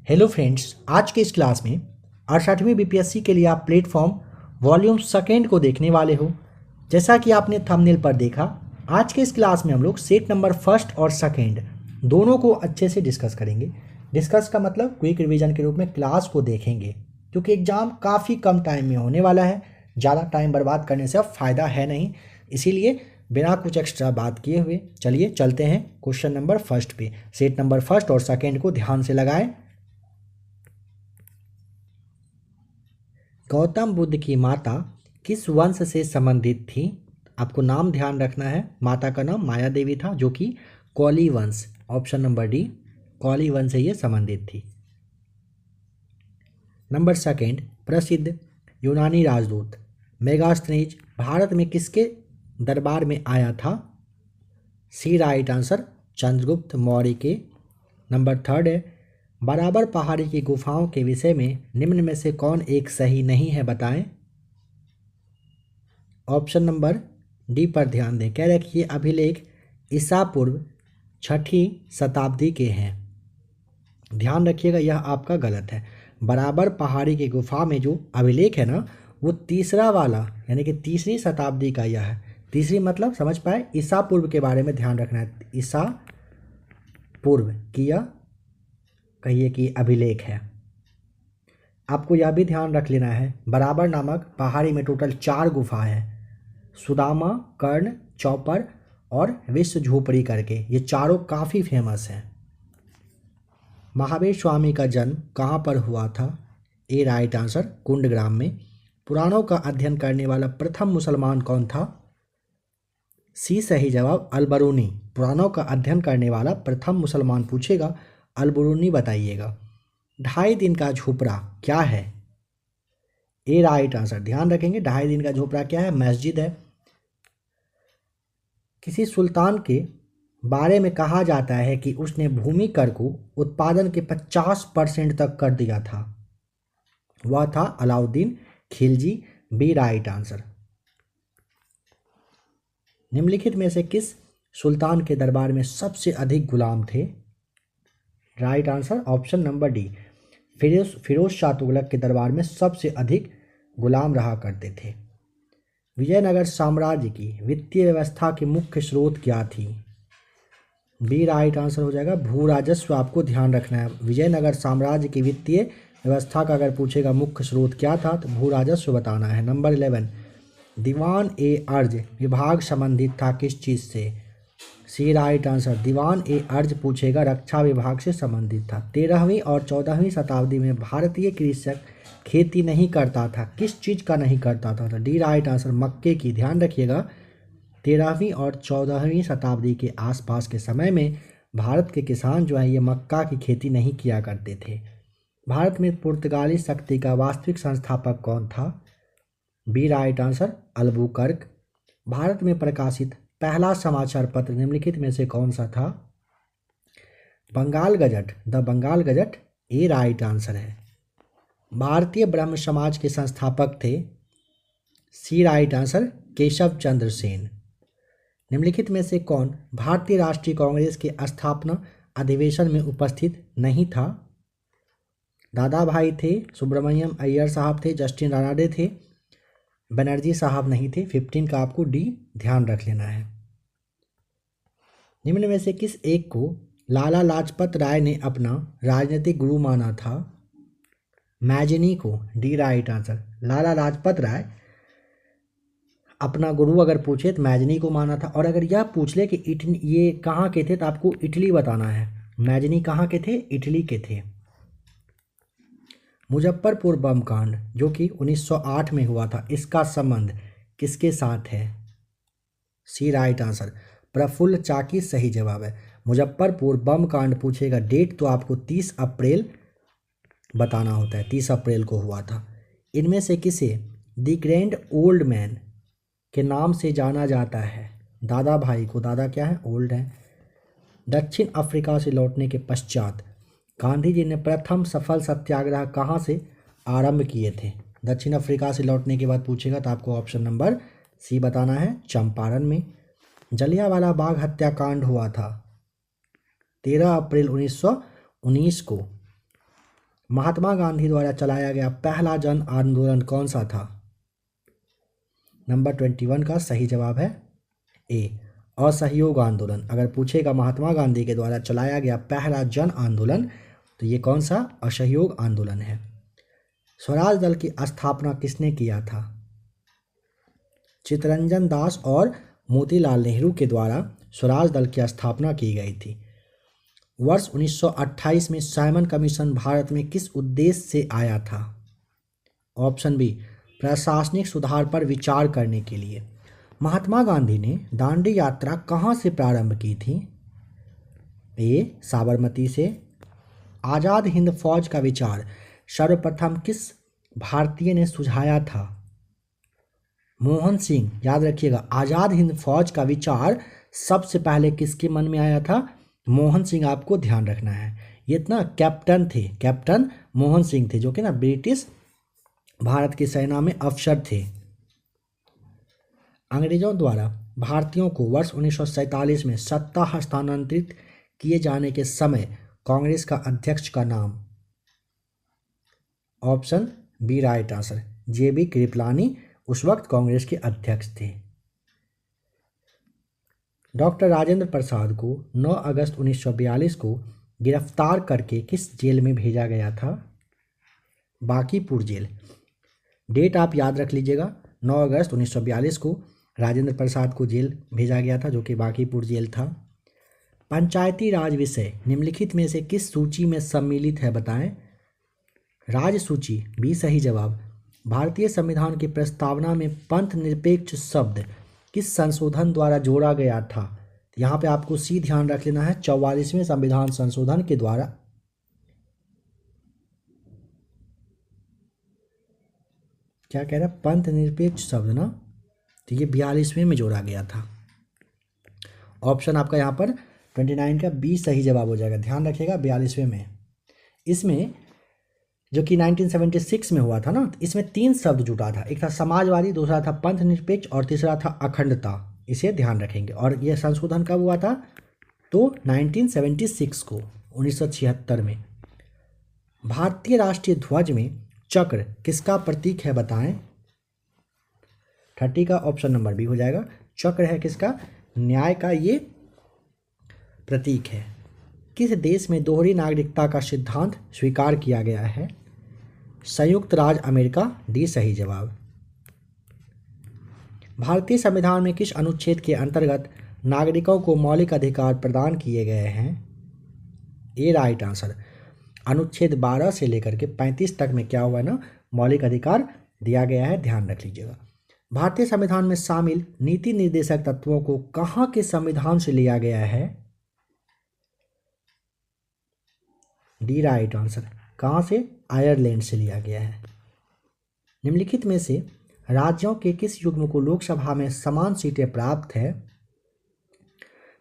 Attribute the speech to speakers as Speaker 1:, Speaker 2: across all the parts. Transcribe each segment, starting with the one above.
Speaker 1: Hello friends, आज के इस क्लास में 68वीं बीपीएससी के लिए आप प्लेटफॉर्म वॉल्यूम सेकेंड को देखने वाले हो। जैसा कि आपने थंबनेल पर देखा, आज के इस क्लास में हम लोग सेट नंबर फर्स्ट और सेकेंड दोनों को अच्छे से डिस्कस करेंगे। डिस्कस का मतलब क्विक रिवीजन के रूप में क्लास को देखेंगे, क्योंकि एग्ज़ाम काफ़ी कम टाइम में होने वाला है। ज़्यादा टाइम बर्बाद करने से अब फ़ायदा है नहीं, इसीलिए बिना कुछ एक्स्ट्रा बात किए हुए चलिए चलते हैं क्वेश्चन नंबर फर्स्ट पे। सेट नंबर फर्स्ट और सेकेंड को ध्यान से लगाएं। गौतम बुद्ध की माता किस वंश से संबंधित थी? आपको नाम ध्यान रखना है। माता का नाम माया देवी था, जो कि कौली वंश, ऑप्शन नंबर डी, कौली वंश से ये संबंधित थी। नंबर सेकेंड, प्रसिद्ध यूनानी राजदूत मेगास्थनीज भारत में किसके दरबार में आया था? सी राइट आंसर, चंद्रगुप्त मौर्य के। नंबर थर्ड है, बराबर पहाड़ी की गुफाओं के विषय में निम्न में से कौन एक सही नहीं है, बताएं। ऑप्शन नंबर डी पर ध्यान दें। कह रहे कि ये अभिलेख ईसा पूर्व 6ठी शताब्दी के हैं। ध्यान रखिएगा, यह आपका गलत है। बराबर पहाड़ी की गुफा में जो अभिलेख है ना, वो तीसरा वाला यानी कि तीसरी शताब्दी का यह है। तीसरी मतलब समझ पाए, ईसा पूर्व के बारे में ध्यान रखना है। ईसा पूर्व की यह कहिए कि अभिलेख है। आपको यह भी ध्यान रख लेना है, बराबर नामक पहाड़ी में टोटल 4 गुफा है। सुदामा, कर्ण, चौपर और विश्व झोपड़ी करके, ये चारों काफ़ी फेमस हैं। महावीर स्वामी का जन्म कहाँ पर हुआ था? ए राइट आंसर, कुंडग्राम में। पुराणों का अध्ययन करने वाला प्रथम मुसलमान कौन था? सी सही जवाब, अलबरूनी। पुराणों का अध्ययन करने वाला प्रथम मुसलमान पूछेगा, अलबरूनी बताइएगा। 2.5 दिन का झोपड़ा क्या है? ए राइट आंसर, ध्यान रखेंगे 2.5 दिन का झोपड़ा क्या है? मस्जिद है। किसी सुल्तान के बारे में कहा जाता है कि उसने भूमि कर को उत्पादन के 50% तक कर दिया था। वह था Alauddin Khilji. B right answer. निम्नलिखित में से किस सुल्तान के दरबार में सबसे अधिक गुलाम थे? Right answer, option number D, Firoz Shah Tughlaq के दरबार में सबसे अधिक गुलाम रहा करते थे। विजयनगर साम्राज्य की वित्तीय व्यवस्था के मुख्य स्रोत क्या थी? बी राइट आंसर हो जाएगा, भू राजस्व। आपको ध्यान रखना है, विजयनगर साम्राज्य की वित्तीय व्यवस्था का अगर पूछेगा मुख्य स्रोत क्या था, तो भू राजस्व बताना है। नंबर 11, दीवान ए अर्ज विभाग संबंधित था किस चीज़ से? सी राइट आंसर, दीवान ए अर्ज पूछेगा रक्षा विभाग से संबंधित था। 13वीं और 14वीं शताब्दी में भारतीय कृषक खेती नहीं करता था, किस चीज़ का नहीं करता था? डी राइट आंसर, मक्के की। ध्यान रखिएगा, 13वीं और 14वीं शताब्दी के आसपास के समय में भारत के किसान जो है ये मक्का की खेती नहीं किया करते थे। भारत में पुर्तगाली शक्ति का वास्तविक संस्थापक कौन था? B right answer, Albuquerque. Bharat में प्रकाशित पहला समाचार पत्र निम्नलिखित में से कौन सा था? Bengal gazette, the Bengal gazette. A right answer है। भारतीय ब्रह्म समाज के संस्थापक थे? C right answer, Keshab Chandra Sen. निम्नलिखित में से कौन भारतीय राष्ट्रीय कांग्रेस के स्थापना अधिवेशन में उपस्थित नहीं था? दादा भाई थे, सुब्रमण्यम अय्यर साहब थे, जस्टिन रानाडे थे, बनर्जी साहब नहीं थे। 15 का आपको डी ध्यान रख लेना है। निम्न में से किस एक को लाला लाजपत राय ने अपना राजनीतिक गुरु माना था? मैजिनी को। D right answer, Lala Lajpat Rai अपना गुरु अगर पूछे तो मैजनी को माना था। और अगर यह पूछ ले कि ये कहाँ के थे, तो आपको इटली बताना है। मैजनी कहाँ के थे? इटली के थे। मुजफ्फरपुर बम कांड जो कि 1908 में हुआ था, इसका संबंध किसके साथ है? सी राइट आंसर, प्रफुल्ल चाकी सही जवाब है। मुजफ्फरपुर बम कांड पूछेगा, डेट तो आपको 30 अप्रैल बताना होता है, 30 अप्रैल को हुआ था। इनमें से किसे द ग्रैंड ओल्ड मैन के नाम से जाना जाता है? दादा भाई को। दादा क्या है? ओल्ड है। दक्षिण अफ्रीका से लौटने के पश्चात गांधी जी ने प्रथम सफल सत्याग्रह कहाँ से आरंभ किए थे? दक्षिण अफ्रीका से लौटने के बाद पूछेगा तो आपको ऑप्शन नंबर सी बताना है, चंपारण में। जलियांवाला बाग हत्याकांड हुआ था 13 अप्रैल 1919 को। महात्मा गांधी द्वारा चलाया गया पहला जन आंदोलन कौन सा था? नंबर 21 का सही जवाब है ए, असहयोग आंदोलन। अगर पूछेगा महात्मा गांधी के द्वारा चलाया गया पहला जन आंदोलन तो ये कौन सा? असहयोग आंदोलन है। स्वराज दल की स्थापना किसने किया था? चित्तरंजन दास और मोतीलाल नेहरू के द्वारा स्वराज दल की स्थापना की गई थी। वर्ष 1928 में साइमन कमीशन भारत में किस उद्देश्य से आया था? ऑप्शन बी, प्रशासनिक सुधार पर विचार करने के लिए। महात्मा गांधी ने दांडी यात्रा कहाँ से प्रारंभ की थी? ए, साबरमती से। आज़ाद हिंद फौज का विचार सर्वप्रथम किस भारतीय ने सुझाया था? मोहन सिंह। याद रखिएगा, आज़ाद हिंद फौज का विचार सबसे पहले किसके मन में आया था? मोहन सिंह। आपको ध्यान रखना है, ये इतना कैप्टन थे, कैप्टन मोहन सिंह थे, जो कि ना ब्रिटिश भारत की सेना में अफसर थे। अंग्रेजों द्वारा भारतीयों को वर्ष 1947 में सत्ता हस्तांतरित किए जाने के समय कांग्रेस का अध्यक्ष का नाम? Option B right answer, JB Kripalani उस वक्त कांग्रेस के अध्यक्ष थे। डॉक्टर राजेंद्र प्रसाद को 9 अगस्त 1942 को गिरफ्तार करके किस जेल में भेजा गया था? बांकीपुर जेल। डेट आप याद रख लीजिएगा, 9 अगस्त 1942 को राजेंद्र प्रसाद को जेल भेजा गया था, जो कि बांकीपुर जेल था। पंचायती राज विषय निम्नलिखित में से किस सूची में सम्मिलित है, बताएं? राज सूची, बी सही जवाब। भारतीय संविधान की प्रस्तावना में पंथ निरपेक्ष शब्द किस संशोधन द्वारा जोड़ा गया था? यहाँ पे आपको सी ध्यान रख लेना है, 44वें संविधान संशोधन के द्वारा। क्या कह रहा है? पंथ निरपेक्ष शब्द ना, तो ये 42वें में जोड़ा गया था। ऑप्शन आपका यहाँ पर 29 का बी सही जवाब हो जाएगा। ध्यान रखिएगा, 42वें में। इसमें जो कि 1976 में हुआ था ना, तो इसमें 3 शब्द जुटा था, एक था समाजवादी, दूसरा था पंथ निरपेक्ष और तीसरा था अखंडता। इसे ध्यान रखेंगे। और यह संशोधन कब हुआ था? तो 1976 को, 1976 में। भारतीय राष्ट्रीय ध्वज में चक्र किसका प्रतीक है, बताएं? 30 का ऑप्शन नंबर बी हो जाएगा। चक्र है किसका? न्याय का ये प्रतीक है। किस देश में दोहरी नागरिकता का सिद्धांत स्वीकार किया गया है? संयुक्त राज्य अमेरिका, डी सही जवाब। भारतीय संविधान में किस अनुच्छेद के अंतर्गत नागरिकों को मौलिक अधिकार प्रदान किए गए हैं? ए राइट आंसर, अनुच्छेद 12 से लेकर के 35 तक में क्या हुआ ना, मौलिक अधिकार दिया गया है, ध्यान रख लीजिएगा। भारतीय संविधान में शामिल नीति निर्देशक तत्वों को कहाँ के संविधान से लिया गया है? डी राइट आंसर, कहाँ से? आयरलैंड से लिया गया है। निम्नलिखित में से राज्यों के किस युग्म को लोकसभा में समान सीटें प्राप्त है?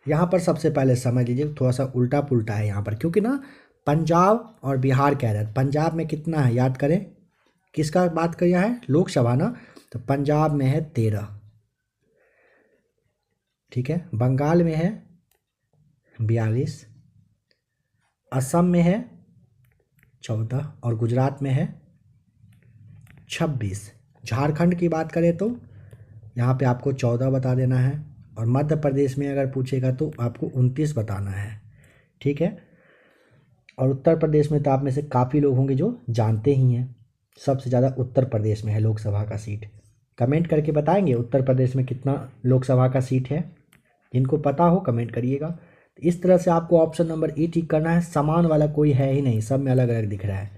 Speaker 1: यहाँ पर सबसे पहले समझ लीजिए, थोड़ा सा उल्टा पुल्टा है यहाँ पर, क्योंकि ना पंजाब और बिहार कह रहे हैं। पंजाब में कितना है याद करें, किसका बात किया है? लोकसभा ना, तो पंजाब में है 13, ठीक है। बंगाल में है 42, असम में है 14 और गुजरात में है 26। झारखंड की बात करें तो यहाँ पे आपको 14 बता देना है, और मध्य प्रदेश में अगर पूछेगा तो आपको 29 बताना है, ठीक है। और उत्तर प्रदेश में तो आप में से काफ़ी लोग होंगे जो जानते ही हैं, सबसे ज़्यादा उत्तर प्रदेश में है लोकसभा का सीट। कमेंट करके बताएंगे उत्तर प्रदेश में कितना लोकसभा का सीट है, जिनको पता हो कमेंट करिएगा। इस तरह से आपको ऑप्शन नंबर ए टिक करना है। समान वाला कोई है ही नहीं, सब में अलग अलग दिख रहा है।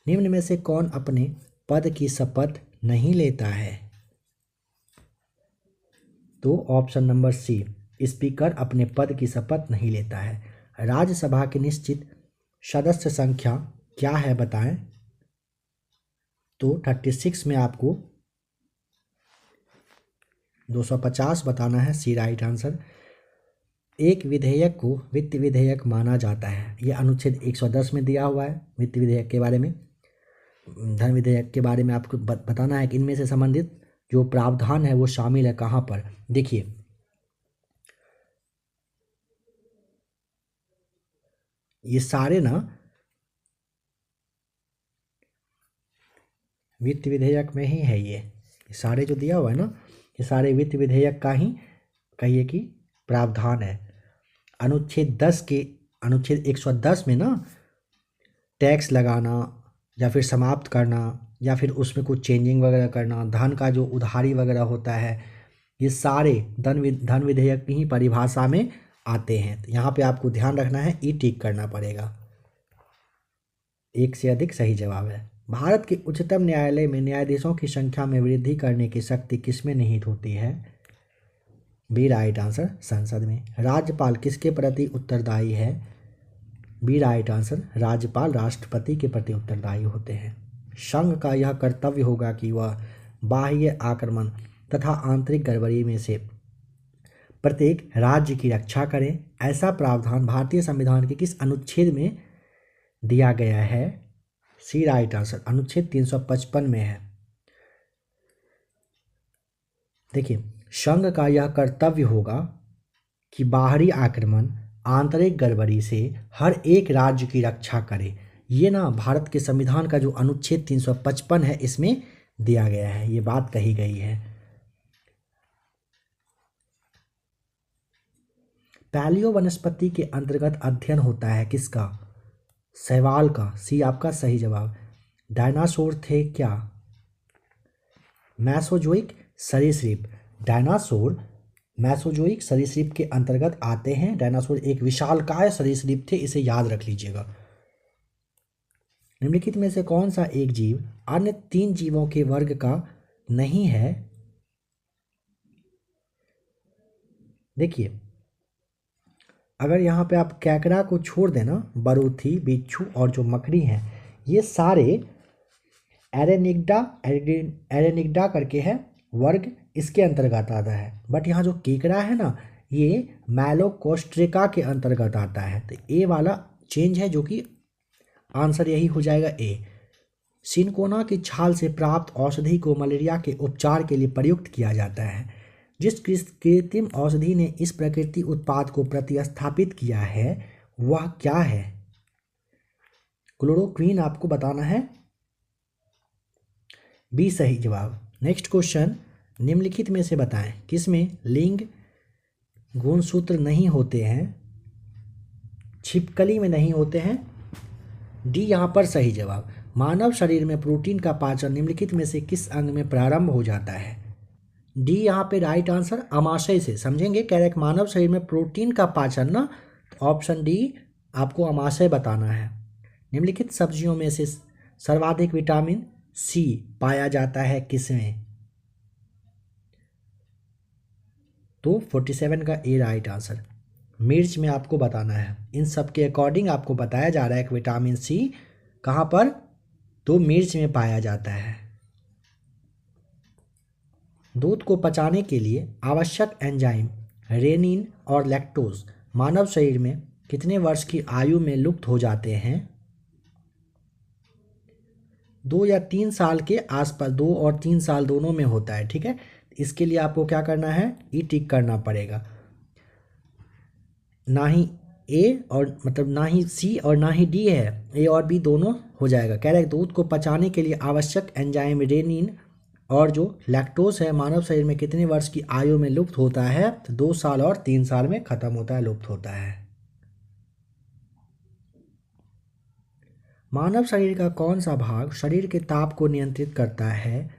Speaker 1: निम्न में से कौन अपने पद की शपथ नहीं लेता है? तो ऑप्शन नंबर सी, स्पीकर अपने पद की शपथ नहीं लेता है। राज्यसभा की निश्चित सदस्य संख्या क्या है, बताएं? तो 36 में आपको 250 बताना है, सी राइट आंसर। एक विधेयक को वित्त विधेयक माना जाता है, यह अनुच्छेद 110 में दिया हुआ है। वित्त विधेयक के बारे में, धन विधेयक के बारे में आपको बताना है कि इनमें से संबंधित जो प्रावधान है वो शामिल है कहाँ पर। देखिए, ये सारे ना वित्त विधेयक में ही है ये सारे जो दिया हुआ है ना, ये सारे वित्त विधेयक का ही कहिए कि प्रावधान है। अनुच्छेद 110 में ना टैक्स लगाना या फिर समाप्त करना या फिर उसमें कुछ चेंजिंग वगैरह करना, धन का जो उधारी वगैरह होता है, ये सारे धन विधेयक की ही परिभाषा में आते हैं। तो यहाँ पे आपको ध्यान रखना है, ई टिक करना पड़ेगा। एक से अधिक सही जवाब है। भारत के उच्चतम न्यायालय में न्यायाधीशों की संख्या में वृद्धि करने की शक्ति किसमें निहित होती है? बी राइट आंसर, संसद में। राज्यपाल किसके प्रति उत्तरदायी है? बी राइट आंसर, राज्यपाल राष्ट्रपति के प्रति उत्तरदायी होते हैं। संघ का यह कर्तव्य होगा कि वह बाह्य आक्रमण तथा आंतरिक गड़बड़ी में से प्रत्येक राज्य की रक्षा करें। ऐसा प्रावधान भारतीय संविधान के किस अनुच्छेद में दिया गया है? सी राइट आंसर, अनुच्छेद 355 में है। देखिए, संघ का यह कर्तव्य होगा कि बाहरी आक्रमण, आंतरिक गड़बड़ी से हर एक राज्य की रक्षा करे। ये ना भारत के संविधान का जो अनुच्छेद 355 है इसमें दिया गया है, ये बात कही गई है। पैलियो वनस्पति के अंतर्गत अध्ययन होता है किसका? शैवाल का। सी आपका सही जवाब। डायनासोर थे क्या? मैसोजोइक सरीसृप। डायनासोर मैसोजोइक सरीसृप के अंतर्गत आते हैं। डायनासोर एक विशालकाय सरीसृप थे, इसे याद रख लीजिएगा। निम्नलिखित में से कौन सा एक जीव अन्य 3 जीवों के वर्ग का नहीं है? देखिए, अगर यहाँ पे आप कैकड़ा को छोड़ देना, बरूथी, बिच्छू और जो मकड़ी हैं, ये सारे एरेनिग्डा करके है वर्ग, इसके अंतर्गत आता है। बट यहाँ जो केकड़ा है ना, ये मैलोकोस्ट्रिका के अंतर्गत आता है। तो ए वाला चेंज है, जो कि आंसर यही हो जाएगा ए। सिनकोना की छाल से प्राप्त औषधि को मलेरिया के उपचार के लिए प्रयुक्त किया जाता है। जिस कृत्रिम औषधि ने इस प्रकृति उत्पाद को प्रतिस्थापित किया है वह क्या है? क्लोरोक्वीन आपको बताना है। बी सही जवाब। नेक्स्ट क्वेश्चन, निम्नलिखित में से बताएं किसमें लिंग गुणसूत्र नहीं होते हैं? छिपकली में नहीं होते हैं। डी यहाँ पर सही जवाब। मानव शरीर में प्रोटीन का पाचन निम्नलिखित में से किस अंग में प्रारंभ हो जाता है? डी यहाँ पे राइट आंसर, अमाशय से। समझेंगे, कह रहे मानव शरीर में प्रोटीन का पाचन ना, तो ऑप्शन डी आपको अमाशय बताना है। निम्नलिखित सब्जियों में से सर्वाधिक विटामिन सी पाया जाता है किसमें? तो 47 का ए राइट आंसर। मिर्च में आपको बताना है। इन सब के अकॉर्डिंग आपको बताया जा रहा है कि विटामिन सी कहाँ पर? तो मिर्च में पाया जाता है। दूध को पचाने के लिए आवश्यक एंजाइम रेनिन और लैक्टोज मानव शरीर में कितने वर्ष की आयु में लुप्त हो जाते हैं? 2 या 3 साल के आसपास, 2 और 3 साल दोनों में होता है। ठीक है, इसके लिए आपको क्या करना है? ई टिक करना पड़ेगा। ना ही ए और मतलब ना ही सी और ना ही डी है, ए और बी दोनों हो जाएगा। कह रहा है दूध को पचाने के लिए आवश्यक एंजाइम रेनिन और जो लैक्टोज है मानव शरीर में कितने वर्ष की आयु में लुप्त होता है? तो 2 साल और 3 साल में खत्म होता है, लुप्त होता है। मानव शरीर का कौन सा भाग शरीर के ताप को नियंत्रित करता है?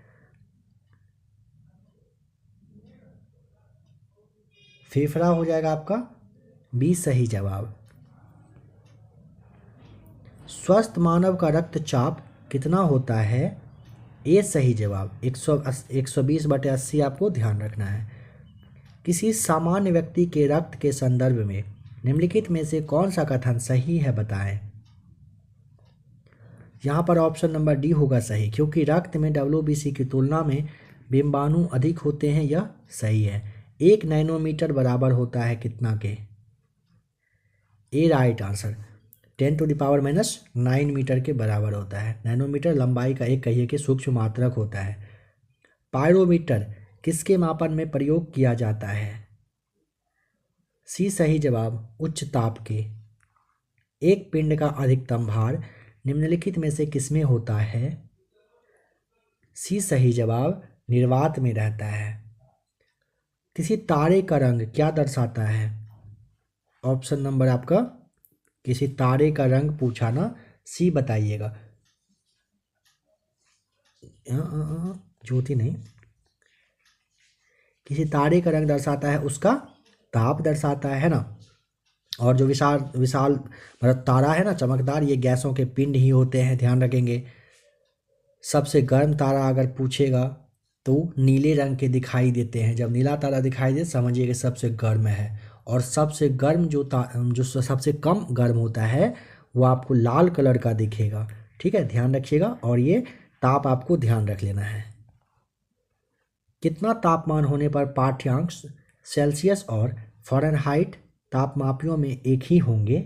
Speaker 1: फेफड़ा हो जाएगा आपका बी सही जवाब। स्वस्थ मानव का रक्तचाप कितना होता है? ए सही जवाब। 120/80 आपको ध्यान रखना है। किसी सामान्य व्यक्ति के रक्त के संदर्भ में निम्नलिखित में से कौन सा कथन सही है बताएं? यहाँ पर ऑप्शन नंबर डी होगा सही, क्योंकि रक्त में WBC की तुलना में बिंबाणु अधिक होते हैं। यह सही है। 1 नैनोमीटर बराबर होता है कितना के? ए राइट आंसर, 10⁻⁹ मीटर के बराबर होता है। नैनोमीटर लंबाई का एक कहिए कि सूक्ष्म मात्रक होता है। पायरोमीटर किसके मापन में प्रयोग किया जाता है? सी सही जवाब, उच्च ताप के। एक पिंड का अधिकतम भार निम्नलिखित में से किसमें होता है? सी सही जवाब, निर्वात में रहता है। किसी तारे का रंग क्या दर्शाता है? ऑप्शन नंबर आपका, किसी तारे का रंग पूछा ना, सी बताइएगा। ज्योति नहीं, किसी तारे का रंग दर्शाता है उसका ताप दर्शाता है ना। और जो विशाल विशाल मतलब तारा है ना चमकदार, ये गैसों के पिंड ही होते हैं, ध्यान रखेंगे। सबसे गर्म तारा अगर पूछेगा तो नीले रंग के दिखाई देते हैं। जब नीला तारा दिखाई दे समझिए कि सबसे गर्म है। और सबसे गर्म जो सबसे कम गर्म होता है वो आपको लाल कलर का दिखेगा। ठीक है, ध्यान रखिएगा और ये ताप आपको ध्यान रख लेना है। कितना तापमान होने पर पाठ्यांक सेल्सियस और फ़ारेनहाइट तापमापियों में एक ही होंगे?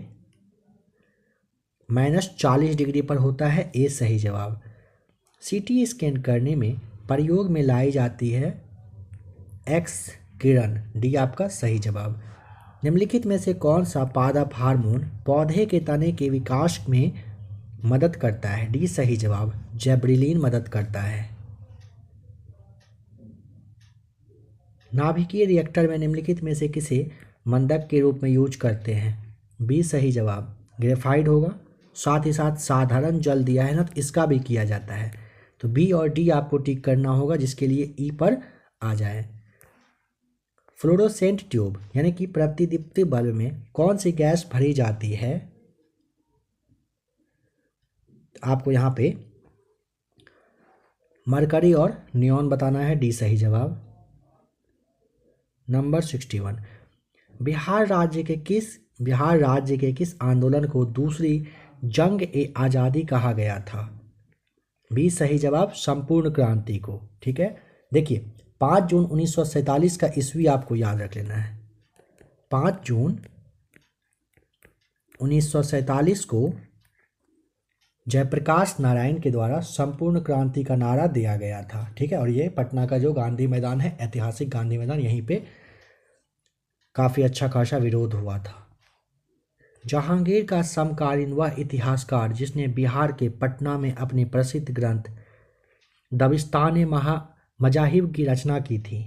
Speaker 1: -40 डिग्री पर होता है, ए सही जवाब। सीटी स्कैन करने में प्रयोग में लाई जाती है एक्स किरण, डी आपका सही जवाब। निम्नलिखित में से कौन सा पादप हार्मोन पौधे के तने के विकास में मदद करता है? डी सही जवाब, जैब्रेलिन मदद करता है। नाभिकीय रिएक्टर में निम्नलिखित में से किसे मंदक के रूप में यूज करते हैं? बी सही जवाब, ग्रेफाइट होगा। साथ ही साथ साधारण जल दिया है ना, तो इसका भी किया जाता है। तो बी और डी आपको टिक करना होगा, जिसके लिए ई पर आ जाए। फ्लोरोसेंट ट्यूब यानी कि प्रतिदीप्ति बल्ब में कौन सी गैस भरी जाती है? आपको यहाँ पे मरकरी और नियॉन बताना है, डी सही जवाब। नंबर 61, बिहार राज्य के किस आंदोलन को दूसरी जंग ए आज़ादी कहा गया था? बी सही जवाब, संपूर्ण क्रांति को। ठीक है, देखिए 5 जून 1947 का ईस्वी आपको याद रख लेना है। 5 जून 1947 को जयप्रकाश नारायण के द्वारा संपूर्ण क्रांति का नारा दिया गया था। ठीक है, और ये पटना का जो गांधी मैदान है, ऐतिहासिक गांधी मैदान, यहीं पे काफ़ी अच्छा खासा विरोध हुआ था। जहांगीर का समकालीन वह इतिहासकार जिसने बिहार के पटना में अपने प्रसिद्ध ग्रंथ दबिस्तान मजाहिब की रचना की थी?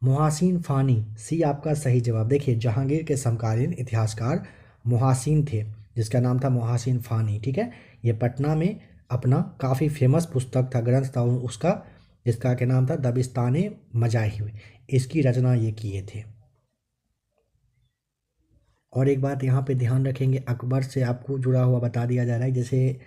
Speaker 1: मुहासिन फानी, सी आपका सही जवाब। देखिए जहांगीर के समकालीन इतिहासकार मुहासिन थे, जिसका नाम था मुहासिन फानी। ठीक है, ये पटना में अपना काफ़ी फेमस पुस्तक था, ग्रंथ था उसका, जिसका के नाम था दबिस्तान मजाहिब। इसकी रचना ये किए थे। और एक बात यहाँ पे ध्यान रखेंगे, अकबर से आपको जुड़ा हुआ बता दिया जा रहा है। जैसे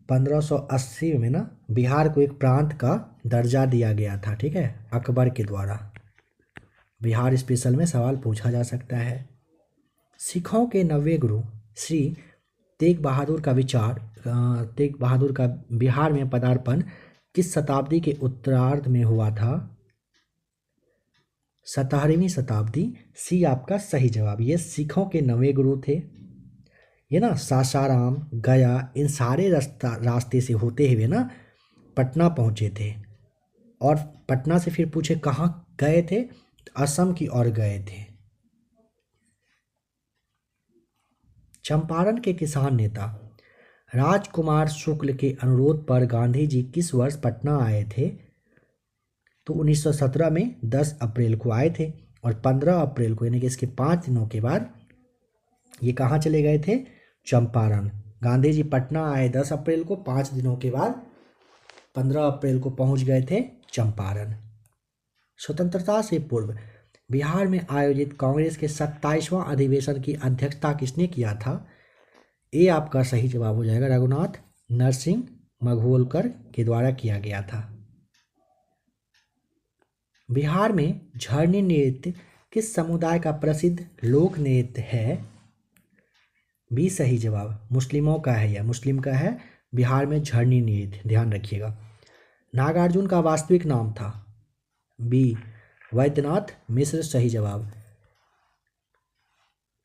Speaker 1: 1580 में ना बिहार को एक प्रांत का दर्जा दिया गया था। ठीक है, अकबर के द्वारा। बिहार स्पेशल में सवाल पूछा जा सकता है। सिखों के 90वें गुरु श्री तेग बहादुर का बिहार में पदार्पण किस शताब्दी के उत्तरार्ध में हुआ था? 17वीं शताब्दी, सी आपका सही जवाब। ये सिखों के 90वें गुरु थे। ये ना सासाराम, गया, इन सारे रास्ते से होते हुए ना पटना पहुँचे थे। और पटना से फिर पूछे कहाँ गए थे? असम की ओर गए थे। चंपारण के किसान नेता राजकुमार शुक्ल के अनुरोध पर गांधी जी किस वर्ष पटना आए थे? तो 1917 में 10 अप्रैल को आए थे। और 15 अप्रैल को यानी कि इसके 5 दिनों के बाद ये कहाँ चले गए थे? चंपारण। गांधी जी पटना आए 10 अप्रैल को, 5 दिनों के बाद 15 अप्रैल को पहुंच गए थे चंपारण। स्वतंत्रता से पूर्व बिहार में आयोजित कांग्रेस के 27वां अधिवेशन की अध्यक्षता किसने किया था? ए आपका सही जवाब हो जाएगा, रघुनाथ नरसिंह मघोलकर के द्वारा किया गया था। बिहार में झरनी नृत्य किस समुदाय का प्रसिद्ध लोक नृत्य है? बी सही जवाब, मुस्लिमों का है, यह मुस्लिम का है। बिहार में झरनी नृत्य, ध्यान रखिएगा। नागार्जुन का वास्तविक नाम था? बी वैद्यनाथ मिश्र, सही जवाब।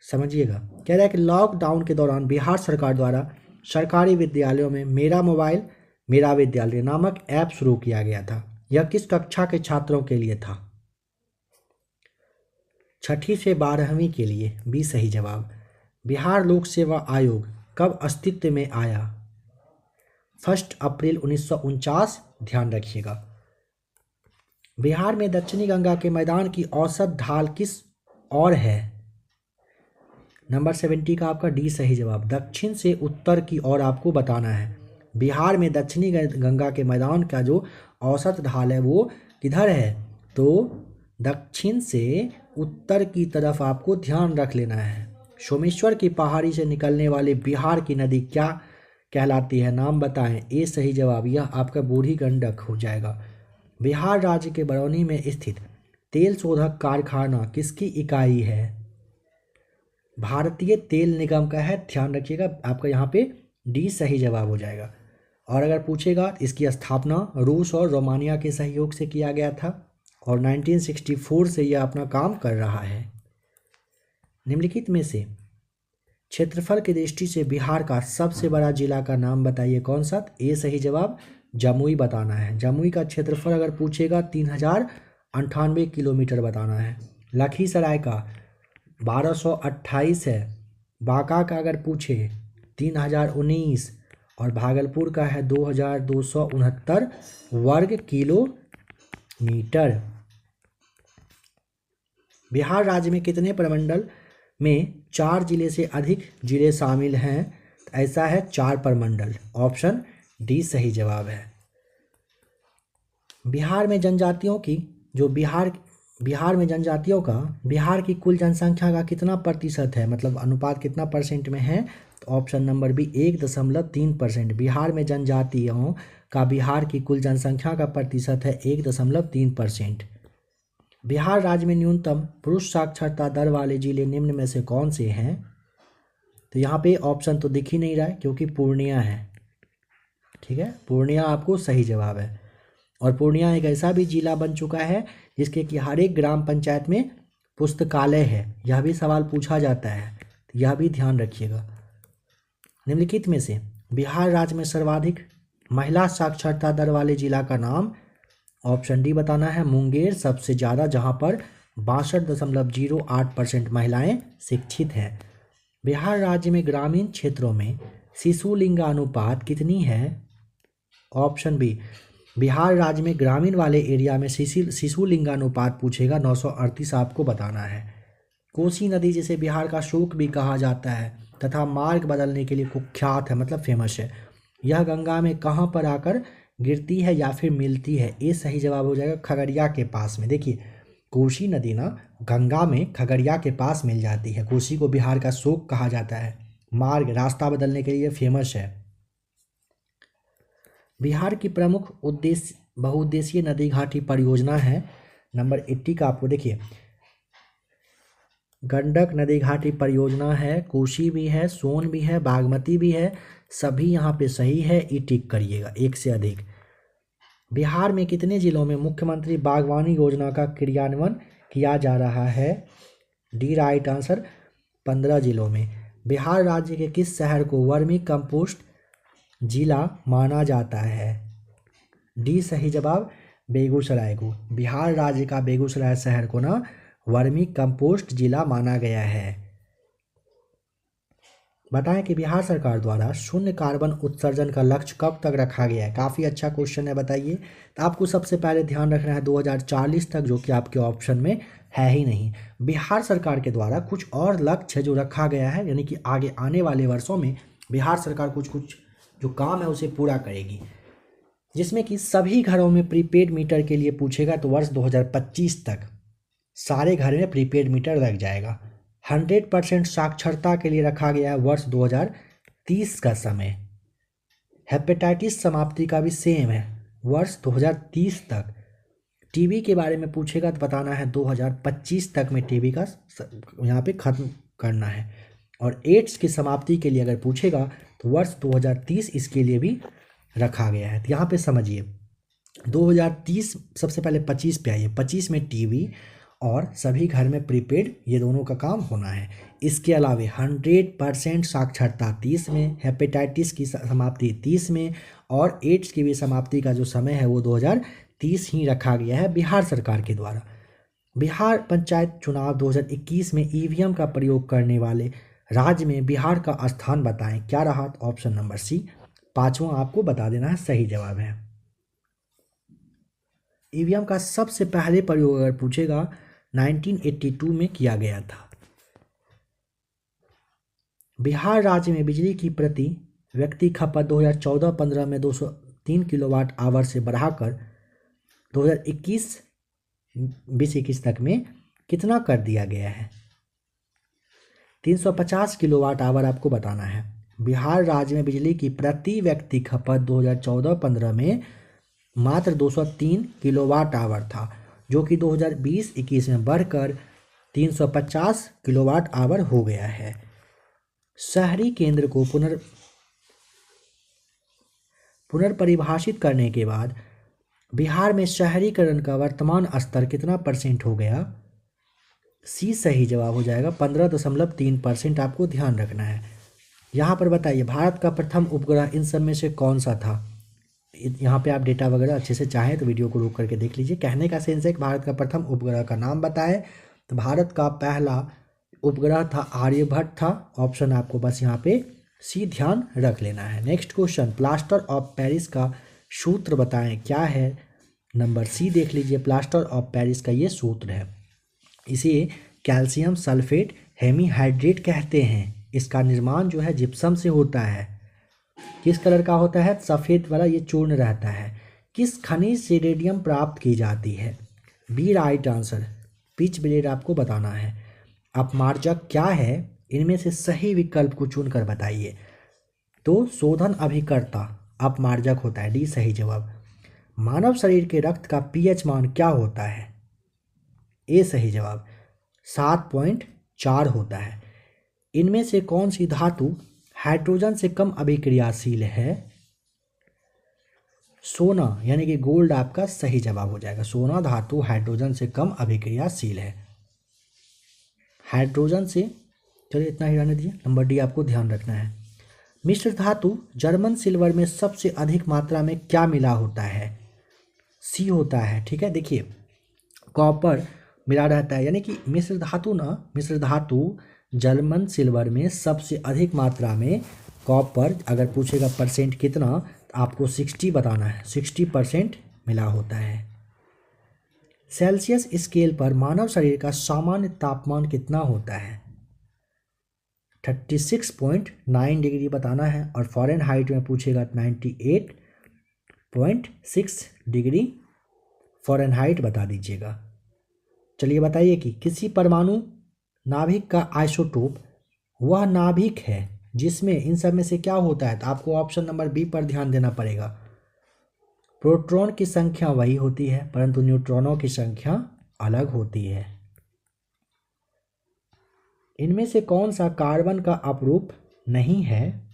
Speaker 1: समझिएगा, कह रहा है कि लॉकडाउन के दौरान बिहार सरकार द्वारा सरकारी विद्यालयों में मेरा मोबाइल मेरा विद्यालय नामक ऐप शुरू किया गया था। यह किस कक्षा के छात्रों के लिए था? 6ठी से 12वीं के लिए, बी सही जवाब। बिहार लोक सेवा आयोग कब अस्तित्व में आया? 1 अप्रैल 1949, ध्यान रखिएगा। बिहार में दक्षिणी गंगा के मैदान की औसत ढाल किस ओर है? नंबर 70 का आपका डी सही जवाब। दक्षिण से उत्तर की ओर आपको बताना है। बिहार में दक्षिणी गंगा के मैदान का जो औसत ढाल है वो किधर है? तो दक्षिण से उत्तर की तरफ आपको ध्यान रख लेना है। सोमेश्वर की पहाड़ी से निकलने वाली बिहार की नदी क्या कहलाती है? नाम बताएं। ए सही जवाब, यह आपका बूढ़ी गंडक हो जाएगा। बिहार राज्य के बरौनी में स्थित तेल शोधक कारखाना किसकी इकाई है? भारतीय तेल निगम का है, ध्यान रखिएगा। आपका यहाँ पे डी सही जवाब हो जाएगा। और अगर पूछेगा इसकी स्थापना रूस और रोमानिया के सहयोग से किया गया था और 1964 से यह अपना काम कर रहा है। निम्नलिखित में से क्षेत्रफल की दृष्टि से बिहार का सबसे बड़ा जिला का नाम बताइए। कौन सा? ए सही जवाब, जमुई बताना है। जमुई का क्षेत्रफल अगर पूछेगा 3098 किलोमीटर बताना है। लखीसराय का 1228 है। बांका का अगर पूछे 3019 और भागलपुर का है 2269 वर्ग किलोमीटर। बिहार राज्य में कितने प्रमंडल में 4 जिले से अधिक जिले शामिल हैं? ऐसा है 4 प्रमंडल। ऑप्शन डी सही जवाब है। बिहार में जनजातियों की जो बिहार में जनजातियों का बिहार की कुल जनसंख्या का कितना प्रतिशत है, मतलब अनुपात कितना परसेंट में है? तो ऑप्शन नंबर बी 1.3%। बिहार में जनजातियों का बिहार की कुल जनसंख्या का प्रतिशत है 1.3%। बिहार राज्य में न्यूनतम पुरुष साक्षरता दर वाले जिले निम्न में से कौन से हैं? तो यहाँ पे ऑप्शन तो दिख ही नहीं रहा है क्योंकि पूर्णिया है। ठीक है, पूर्णिया आपको सही जवाब है। और पूर्णिया एक ऐसा भी जिला बन चुका है जिसके कि हर एक ग्राम पंचायत में पुस्तकालय है। यह भी सवाल पूछा जाता है, तो यह भी ध्यान रखिएगा। निम्नलिखित में से बिहार राज्य में सर्वाधिक महिला साक्षरता दर वाले जिला का नाम? ऑप्शन डी बताना है, मुंगेर सबसे ज़्यादा, जहां पर 62.08% महिलाएं शिक्षित हैं। बिहार राज्य में ग्रामीण क्षेत्रों में शिशु लिंगानुपात कितनी है? ऑप्शन बी, बिहार राज्य में ग्रामीण वाले एरिया में शिशु लिंगानुपात पूछेगा 938 आपको बताना है। कोसी नदी जिसे बिहार का शोक भी कहा जाता है तथा मार्ग बदलने के लिए कुख्यात है, मतलब फेमस है, यह गंगा में कहाँ पर आकर गिरती है या फिर मिलती है? ये सही जवाब हो जाएगा खगड़िया के पास में। देखिए कोसी नदी ना गंगा में खगड़िया के पास मिल जाती है। कोसी को बिहार का शोक कहा जाता है, मार्ग रास्ता बदलने के लिए फेमस है। बिहार की प्रमुख बहुउद्देशीय नदी घाटी परियोजना है। नंबर 80 का आपको देखिए गंडक नदी घाटी परियोजना है, कोसी भी है, सोन भी है, बागमती भी है, सभी यहाँ पे सही है। ई टिक करिएगा, एक से अधिक। बिहार में कितने जिलों में मुख्यमंत्री बागवानी योजना का क्रियान्वयन किया जा रहा है? डी राइट आंसर, 15 जिलों में। बिहार राज्य के किस शहर को वर्मी कंपोस्ट जिला माना जाता है? डी सही जवाब, बेगूसराय को। बिहार राज्य का बेगूसराय शहर को ना वर्मी कंपोस्ट जिला माना गया है। बताएं कि बिहार सरकार द्वारा शून्य कार्बन उत्सर्जन का लक्ष्य कब तक रखा गया है? काफ़ी अच्छा क्वेश्चन है, बताइए। तो आपको सबसे पहले ध्यान रखना है 2040 तक, जो कि आपके ऑप्शन में है ही नहीं। बिहार सरकार के द्वारा कुछ और लक्ष्य जो रखा गया है, यानी कि आगे आने वाले वर्षों में बिहार सरकार कुछ जो काम है उसे पूरा करेगी, जिसमें कि सभी घरों में प्रीपेड मीटर के लिए पूछेगा तो वर्ष 2025 तक सारे घर में प्रीपेड मीटर लग जाएगा। 100% साक्षरता के लिए रखा गया है वर्ष 2030 का समय। हेपेटाइटिस समाप्ति का भी सेम है, वर्ष 2030 तक। टीबी के बारे में पूछेगा तो बताना है 2025 तक में टीबी का यहाँ पे ख़त्म करना है। और एड्स की समाप्ति के लिए अगर पूछेगा तो वर्ष 2030 इसके लिए भी रखा गया है। तो यहाँ पे समझिए 2030 सबसे पहले 25 पे आइए, 25 में टीबी और सभी घर में प्रीपेड, ये दोनों का काम होना है। इसके अलावा 100% साक्षरता 30 में, हेपेटाइटिस की समाप्ति 30 में और एड्स की भी समाप्ति का जो समय है वो 2030 ही रखा गया है बिहार सरकार के द्वारा। बिहार पंचायत चुनाव 2021 में ईवीएम का प्रयोग करने वाले राज्य में बिहार का स्थान बताएं, क्या रहा? ऑप्शन नंबर सी 5वां आपको बता देना है, सही जवाब है। ईवीएम का सबसे पहले प्रयोग अगर पूछेगा 1982 में किया गया था। बिहार राज्य में बिजली की प्रति व्यक्ति खपत 2014-15 में 203 किलोवाट आवर से बढ़ाकर 2021 तक में कितना कर दिया गया है? 350 किलोवाट आवर आपको बताना है। बिहार राज्य में बिजली की प्रति व्यक्ति खपत 2014-15 में मात्र 203 किलोवाट आवर था, जो कि 2020-21 में बढ़कर 350 किलोवाट आवर हो गया है। शहरी केंद्र को पुनर्परिभाषित करने के बाद बिहार में शहरीकरण का वर्तमान स्तर कितना % हो गया? सी सही जवाब हो जाएगा, 15.3% आपको ध्यान रखना है। यहाँ पर बताइए भारत का प्रथम उपग्रह इन सब में से कौन सा था? यहाँ पे आप डेटा वगैरह अच्छे से चाहें तो वीडियो को रोक करके देख लीजिए। कहने का सेंस है कि भारत का प्रथम उपग्रह का नाम बताएं, तो भारत का पहला उपग्रह था आर्यभट्ट था। ऑप्शन आपको बस यहाँ पे सी ध्यान रख लेना है। Next question, plaster of Paris का सूत्र बताएं, क्या है? नंबर सी देख लीजिए, प्लास्टर ऑफ पेरिस का ये सूत्र है। इसे कैल्शियम सल्फेट हेमीहाइड्रेट कहते हैं। इसका निर्माण जो है जिप्सम से होता है। किस कलर का होता है? सफ़ेद वाला ये चूर्ण रहता है। किस खनिज से रेडियम प्राप्त की जाती है? B right answer, pitchblende आपको बताना है। अपमार्जक क्या है? इनमें से सही विकल्प को चुनकर बताइए। तो शोधन अभिकर्ता अपमार्जक होता है, डी सही जवाब। मानव शरीर के रक्त का पीएच मान क्या होता है? ए सही जवाब, 7.4 होता है। इनमें से कौन सी धातु हाइड्रोजन से कम अभिक्रियाशील है? सोना यानी कि गोल्ड आपका सही जवाब हो जाएगा। सोना धातु हाइड्रोजन से कम अभिक्रियाशील है। हाइड्रोजन से, चलिए इतना ही रहने दीजिए। नंबर डी आपको ध्यान रखना है। मिश्र धातु जर्मन सिल्वर में सबसे अधिक मात्रा में क्या मिला होता है? सी होता है। ठीक है, देखिए कॉपर मिला रहता है, यानी कि मिश्र धातु जर्मन सिल्वर में सबसे अधिक मात्रा में कॉपर, अगर पूछेगा % कितना, तो आपको 60 बताना है। 60% मिला होता है। सेल्सियस स्केल पर मानव शरीर का सामान्य तापमान कितना होता है? 36.9 डिग्री बताना है। और फ़ारेनहाइट में पूछेगा 98.6 डिग्री फ़ारेनहाइट बता दीजिएगा। चलिए बताइए कि किसी परमाणु नाभिक का आइसोटोप वह नाभिक है जिसमें इन सब में से क्या होता है? तो आपको ऑप्शन नंबर बी पर ध्यान देना पड़ेगा। प्रोटॉन की संख्या वही होती है, परंतु न्यूट्रॉनों की संख्या अलग होती है। इनमें से कौन सा कार्बन का अपरूप नहीं है?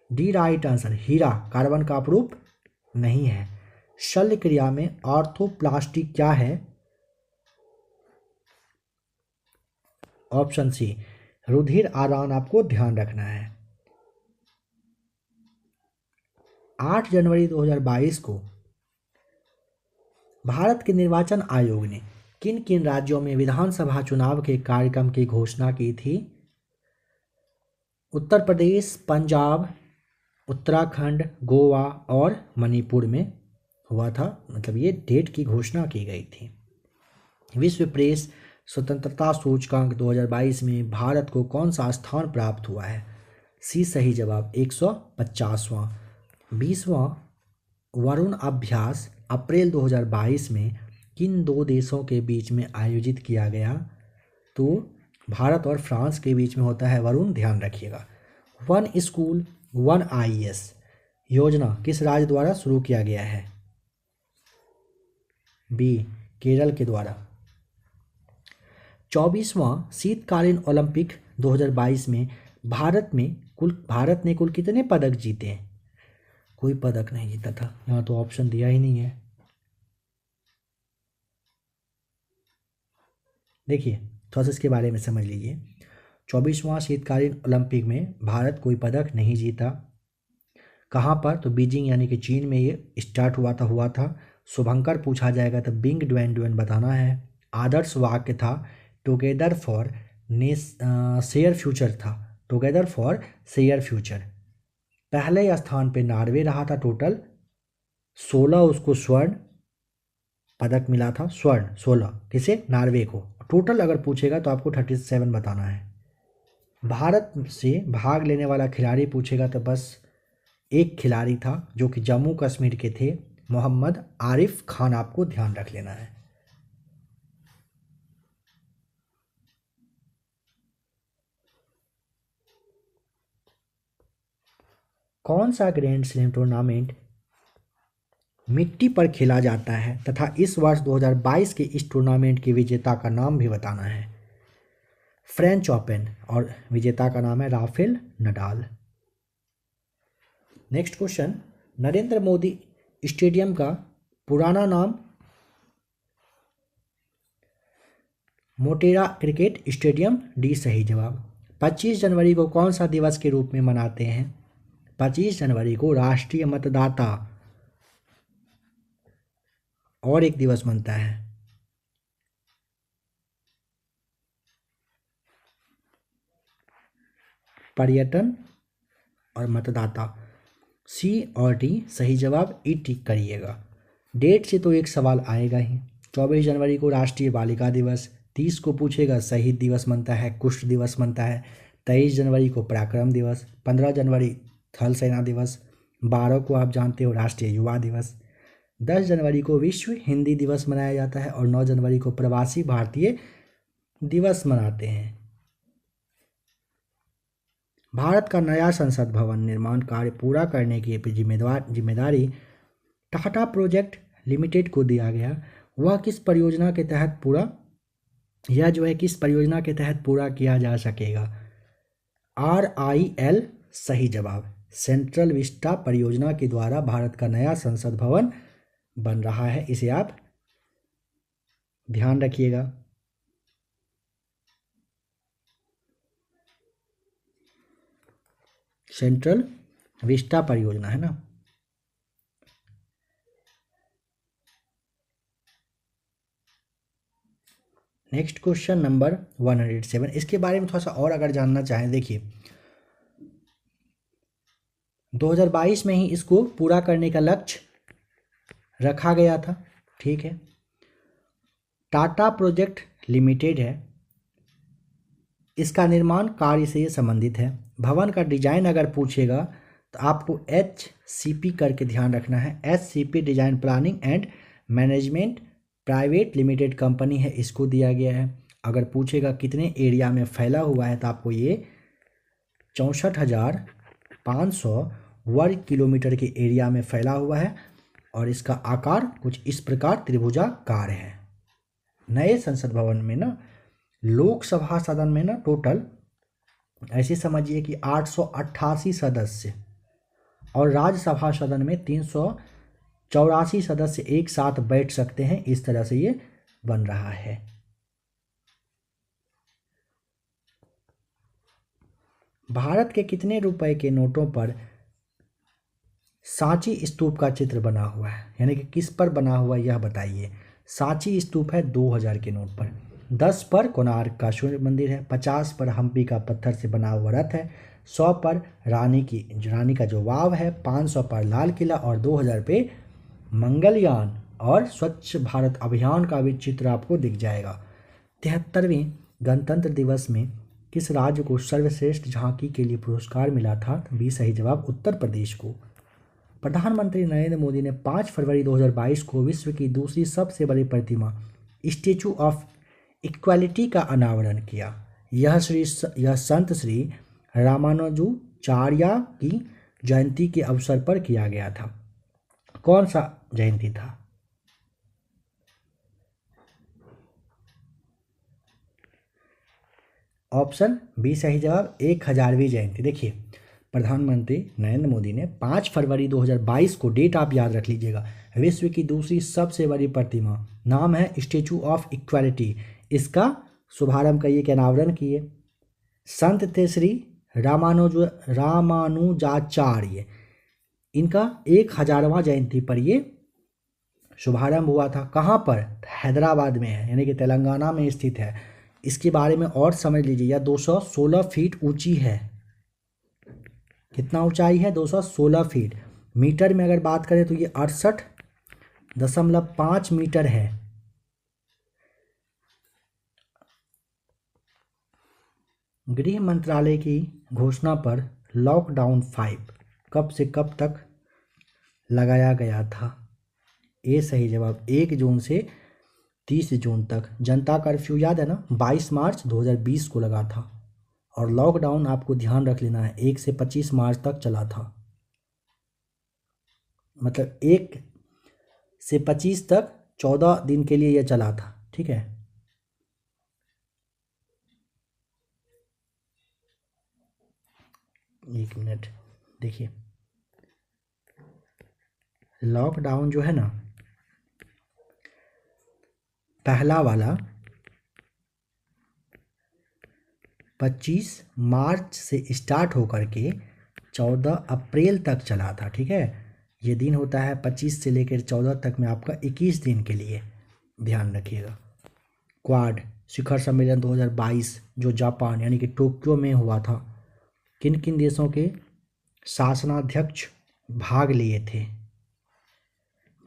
Speaker 1: डी राइट आंसर, हीरा कार्बन का अपरूप नहीं है। शल्य क्रिया में ऑर्थोप्लास्टी क्या है? ऑप्शन सी, रुधिर आदान आपको ध्यान रखना है। 8 जनवरी 2022 को भारत के निर्वाचन आयोग ने किन किन राज्यों में विधानसभा चुनाव के कार्यक्रम की घोषणा की थी? उत्तर प्रदेश, पंजाब, उत्तराखंड, गोवा और मणिपुर में हुआ था। मतलब ये डेट की घोषणा की गई थी। विश्व प्रेस स्वतंत्रता सूचकांक 2022 में भारत को कौन सा स्थान प्राप्त हुआ है? सी सही जवाब, 150वां। 20वां वरुण अभ्यास अप्रैल 2022 में किन दो देशों के बीच में आयोजित किया गया? तो भारत और फ्रांस के बीच में होता है वरुण, ध्यान रखिएगा। वन स्कूल वन IAS योजना किस राज्य द्वारा शुरू किया गया है? बी केरल के द्वारा। 24वां शीतकालीन ओलंपिक 2022 में भारत ने कुल कितने पदक जीते हैं? कोई पदक नहीं जीता था। यहाँ तो ऑप्शन दिया ही नहीं है। देखिए थोड़ा सा इसके बारे में समझ लीजिए। 24वां शीतकालीन ओलंपिक में भारत कोई पदक नहीं जीता। कहाँ पर? तो बीजिंग यानी कि चीन में ये स्टार्ट हुआ था। शुभंकर पूछा जाएगा तो बिंग ड्वेन बताना है। आदर्श वाक्य था टुगेदर फॉर शेयर फ्यूचर था, टुगेदर फॉर शेयर फ्यूचर। पहले स्थान पे नॉर्वे रहा था, टोटल 16 उसको स्वर्ण पदक मिला था, स्वर्ण 16 किसे, नॉर्वे को। टोटल अगर पूछेगा तो आपको 37 बताना है। भारत से भाग लेने वाला खिलाड़ी पूछेगा तो बस एक खिलाड़ी था जो कि जम्मू कश्मीर के थे, मोहम्मद आरिफ खान, आपको ध्यान रख लेना है। कौन सा ग्रैंड स्लैम टूर्नामेंट मिट्टी पर खेला जाता है तथा इस वर्ष 2022 के इस टूर्नामेंट के विजेता का नाम भी बताना है। फ्रेंच ओपन, और विजेता का नाम है Rafael Nadal. Next question, Narendra Modi stadium का पुराना नाम मोटेरा क्रिकेट स्टेडियम, डी सही जवाब। 25 जनवरी को कौन सा दिवस के रूप में मनाते हैं? 25 जनवरी को राष्ट्रीय मतदाता और एक दिवस बनता है। पर्यटन और मतदाता, सी और डी सही जवाब, ई टिक करिएगा। डेट से तो एक सवाल आएगा ही। 24 जनवरी को राष्ट्रीय बालिका दिवस, 30 को पूछेगा शहीद दिवस बनता है, कुष्ठ दिवस बनता है। 23 जनवरी को पराक्रम दिवस, 15 जनवरी थल सेना दिवस, 12 को आप जानते हो राष्ट्रीय युवा दिवस, 10 जनवरी को विश्व हिंदी दिवस मनाया जाता है और 9 जनवरी को प्रवासी भारतीय दिवस मनाते हैं। भारत का नया संसद भवन निर्माण कार्य पूरा करने की जिम्मेदारी टाटा प्रोजेक्ट लिमिटेड को दिया गया। वह किस परियोजना के तहत पूरा, यह जो है किस परियोजना के तहत पूरा किया जा सकेगा? RIL सही जवाब। सेंट्रल विस्टा परियोजना के द्वारा भारत का नया संसद भवन बन रहा है, इसे आप ध्यान रखिएगा। सेंट्रल विस्टा परियोजना है ना। नेक्स्ट क्वेश्चन नंबर 107, इसके बारे में थोड़ा सा और अगर जानना चाहें, देखिए 2022 में ही इसको पूरा करने का लक्ष्य रखा गया था, ठीक है। टाटा प्रोजेक्ट लिमिटेड है, इसका निर्माण कार्य से ये संबंधित है। भवन का डिजाइन अगर पूछेगा तो आपको HCP करके ध्यान रखना है। HCP design planning and management private limited company है, इसको दिया गया है। अगर पूछेगा कितने एरिया में फैला हुआ है तो आपको ये 64,500 वर्ग किलोमीटर के एरिया में फैला हुआ है और इसका आकार कुछ इस प्रकार त्रिभुजाकार है। नए संसद भवन में ना, लोकसभा सदन में ना टोटल ऐसे समझिए कि 888 सदस्य और राज्यसभा सदन में 384 सदस्य एक साथ बैठ सकते हैं, इस तरह से ये बन रहा है। भारत के कितने रुपए के नोटों पर सांची स्तूप का चित्र बना हुआ है, यानी कि किस पर बना हुआ यह बताइए। सांची स्तूप है 2000 के नोट पर, 10 पर कोणार्क का सूर्य मंदिर है, 50 पर हम्पी का पत्थर से बना हुआ रथ है, 100 पर रानी का जो वाव है, 500 पर लाल किला और 2000 पे मंगलयान और स्वच्छ भारत अभियान का भी चित्र आपको दिख जाएगा। 73वें गणतंत्र दिवस में किस राज्य को सर्वश्रेष्ठ झांकी के लिए पुरस्कार मिला था? बी सही जवाब, उत्तर प्रदेश को। प्रधानमंत्री नरेंद्र मोदी ने 5 फरवरी 2022 को विश्व की दूसरी सबसे बड़ी प्रतिमा स्टैचू ऑफ इक्वालिटी का अनावरण किया। यह संत श्री रामानुजाचार्य की जयंती के अवसर पर किया गया था। कौन सा जयंती था? ऑप्शन बी सही जवाब, 1000वीं जयंती। देखिए प्रधानमंत्री नरेंद्र मोदी ने 5 फरवरी 2022 को, डेट आप याद रख लीजिएगा, विश्व की दूसरी सबसे बड़ी प्रतिमा, नाम है स्टैचू ऑफ इक्वालिटी, इसका शुभारंभ करिए के अनावरण किए। संत थे श्री रामानुजाचार्य, इनका 1000वां जयंती पर ये शुभारंभ हुआ था। कहाँ पर? हैदराबाद में है, यानी कि तेलंगाना में स्थित है। इसके बारे में और समझ लीजिए, यह 216 फीट ऊंची है। कितना ऊंचाई है? 216 फीट। मीटर में अगर बात करें तो ये 68.5 मीटर है। गृह मंत्रालय की घोषणा पर लॉकडाउन 5 कब से कब तक लगाया गया था? ए सही जवाब 1 जून से 30 जून तक। जनता कर्फ्यू याद है ना, 22 मार्च 2020 को लगा था। और लॉकडाउन आपको ध्यान रख लेना है 1 से 25 मार्च तक चला था। मतलब 1 से 25 तक 14 दिन के लिए यह चला था। ठीक है, एक मिनट देखिए, लॉकडाउन जो है ना, पहला वाला 25 मार्च से स्टार्ट होकर के 14 अप्रैल तक चला था। ठीक है, ये दिन होता है 25 से लेकर 14 तक में आपका 21 दिन के लिए, ध्यान रखिएगा। क्वाड शिखर सम्मेलन 2022 जो जापान यानी कि टोक्यो में हुआ था, किन किन देशों के शासनाध्यक्ष भाग लिए थे?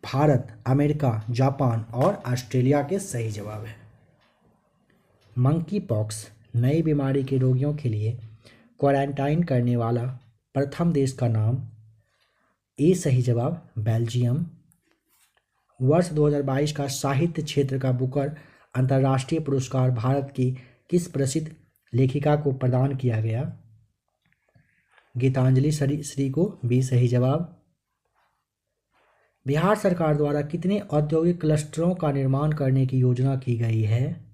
Speaker 1: भारत, अमेरिका, जापान और ऑस्ट्रेलिया के सही जवाब है। मंकी पॉक्स नई बीमारी के रोगियों के लिए क्वारंटाइन करने वाला प्रथम देश का नाम? ए सही जवाब बेल्जियम। वर्ष 2022 का साहित्य क्षेत्र का बुकर अंतर्राष्ट्रीय पुरस्कार भारत की किस प्रसिद्ध लेखिका को प्रदान किया गया? गीतांजलि श्री को बी सही जवाब। बिहार सरकार द्वारा कितने औद्योगिक क्लस्टरों का निर्माण करने की योजना की गई है?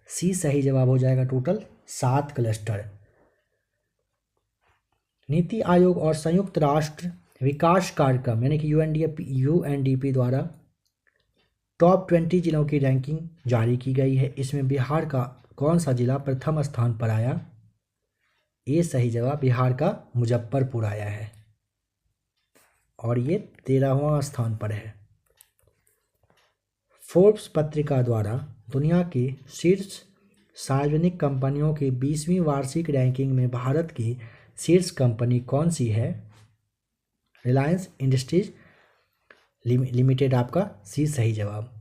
Speaker 1: सी सही जवाब हो जाएगा, टोटल 7 क्लस्टर। नीति आयोग और संयुक्त राष्ट्र विकास कार्यक्रम यानी कि यूएनडीपी द्वारा टॉप 20 जिलों की रैंकिंग जारी की गई है। इसमें बिहार का कौन सा जिला प्रथम स्थान पर आया? ए सही जवाब, बिहार का मुजफ्फरपुर आया है और ये 13वां स्थान पर है। फोर्ब्स पत्रिका द्वारा दुनिया की शीर्ष सार्वजनिक कंपनियों की 20वीं वार्षिक रैंकिंग में भारत की शीर्ष कंपनी कौन सी है? रिलायंस इंडस्ट्रीज लिमिटेड आपका सी सही जवाब।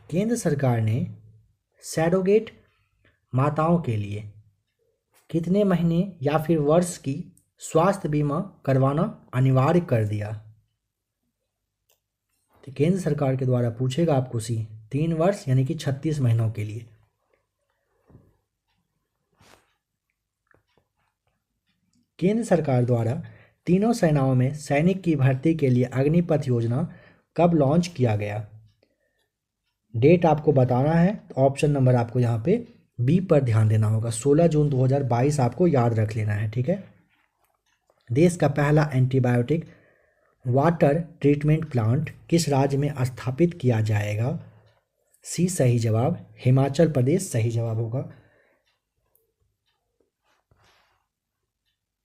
Speaker 1: केंद्र सरकार ने सैरोगेट माताओं के लिए कितने महीने या फिर वर्ष की स्वास्थ्य बीमा करवाना अनिवार्य कर दिया? तो केंद्र सरकार के द्वारा पूछेगा आपको सी 3 वर्ष यानी कि 36 महीनों के लिए। केंद्र सरकार द्वारा तीनों सेनाओं में सैनिक की भर्ती के लिए अग्निपथ योजना कब लॉन्च किया गया? डेट आपको बताना है, तो ऑप्शन नंबर आपको यहाँ पे बी पर ध्यान देना होगा। 16 जून 2022 आपको याद रख लेना है। ठीक है, देश का पहला एंटीबायोटिक वाटर ट्रीटमेंट प्लांट किस राज्य में स्थापित किया जाएगा? सी सही जवाब, हिमाचल प्रदेश सही जवाब होगा।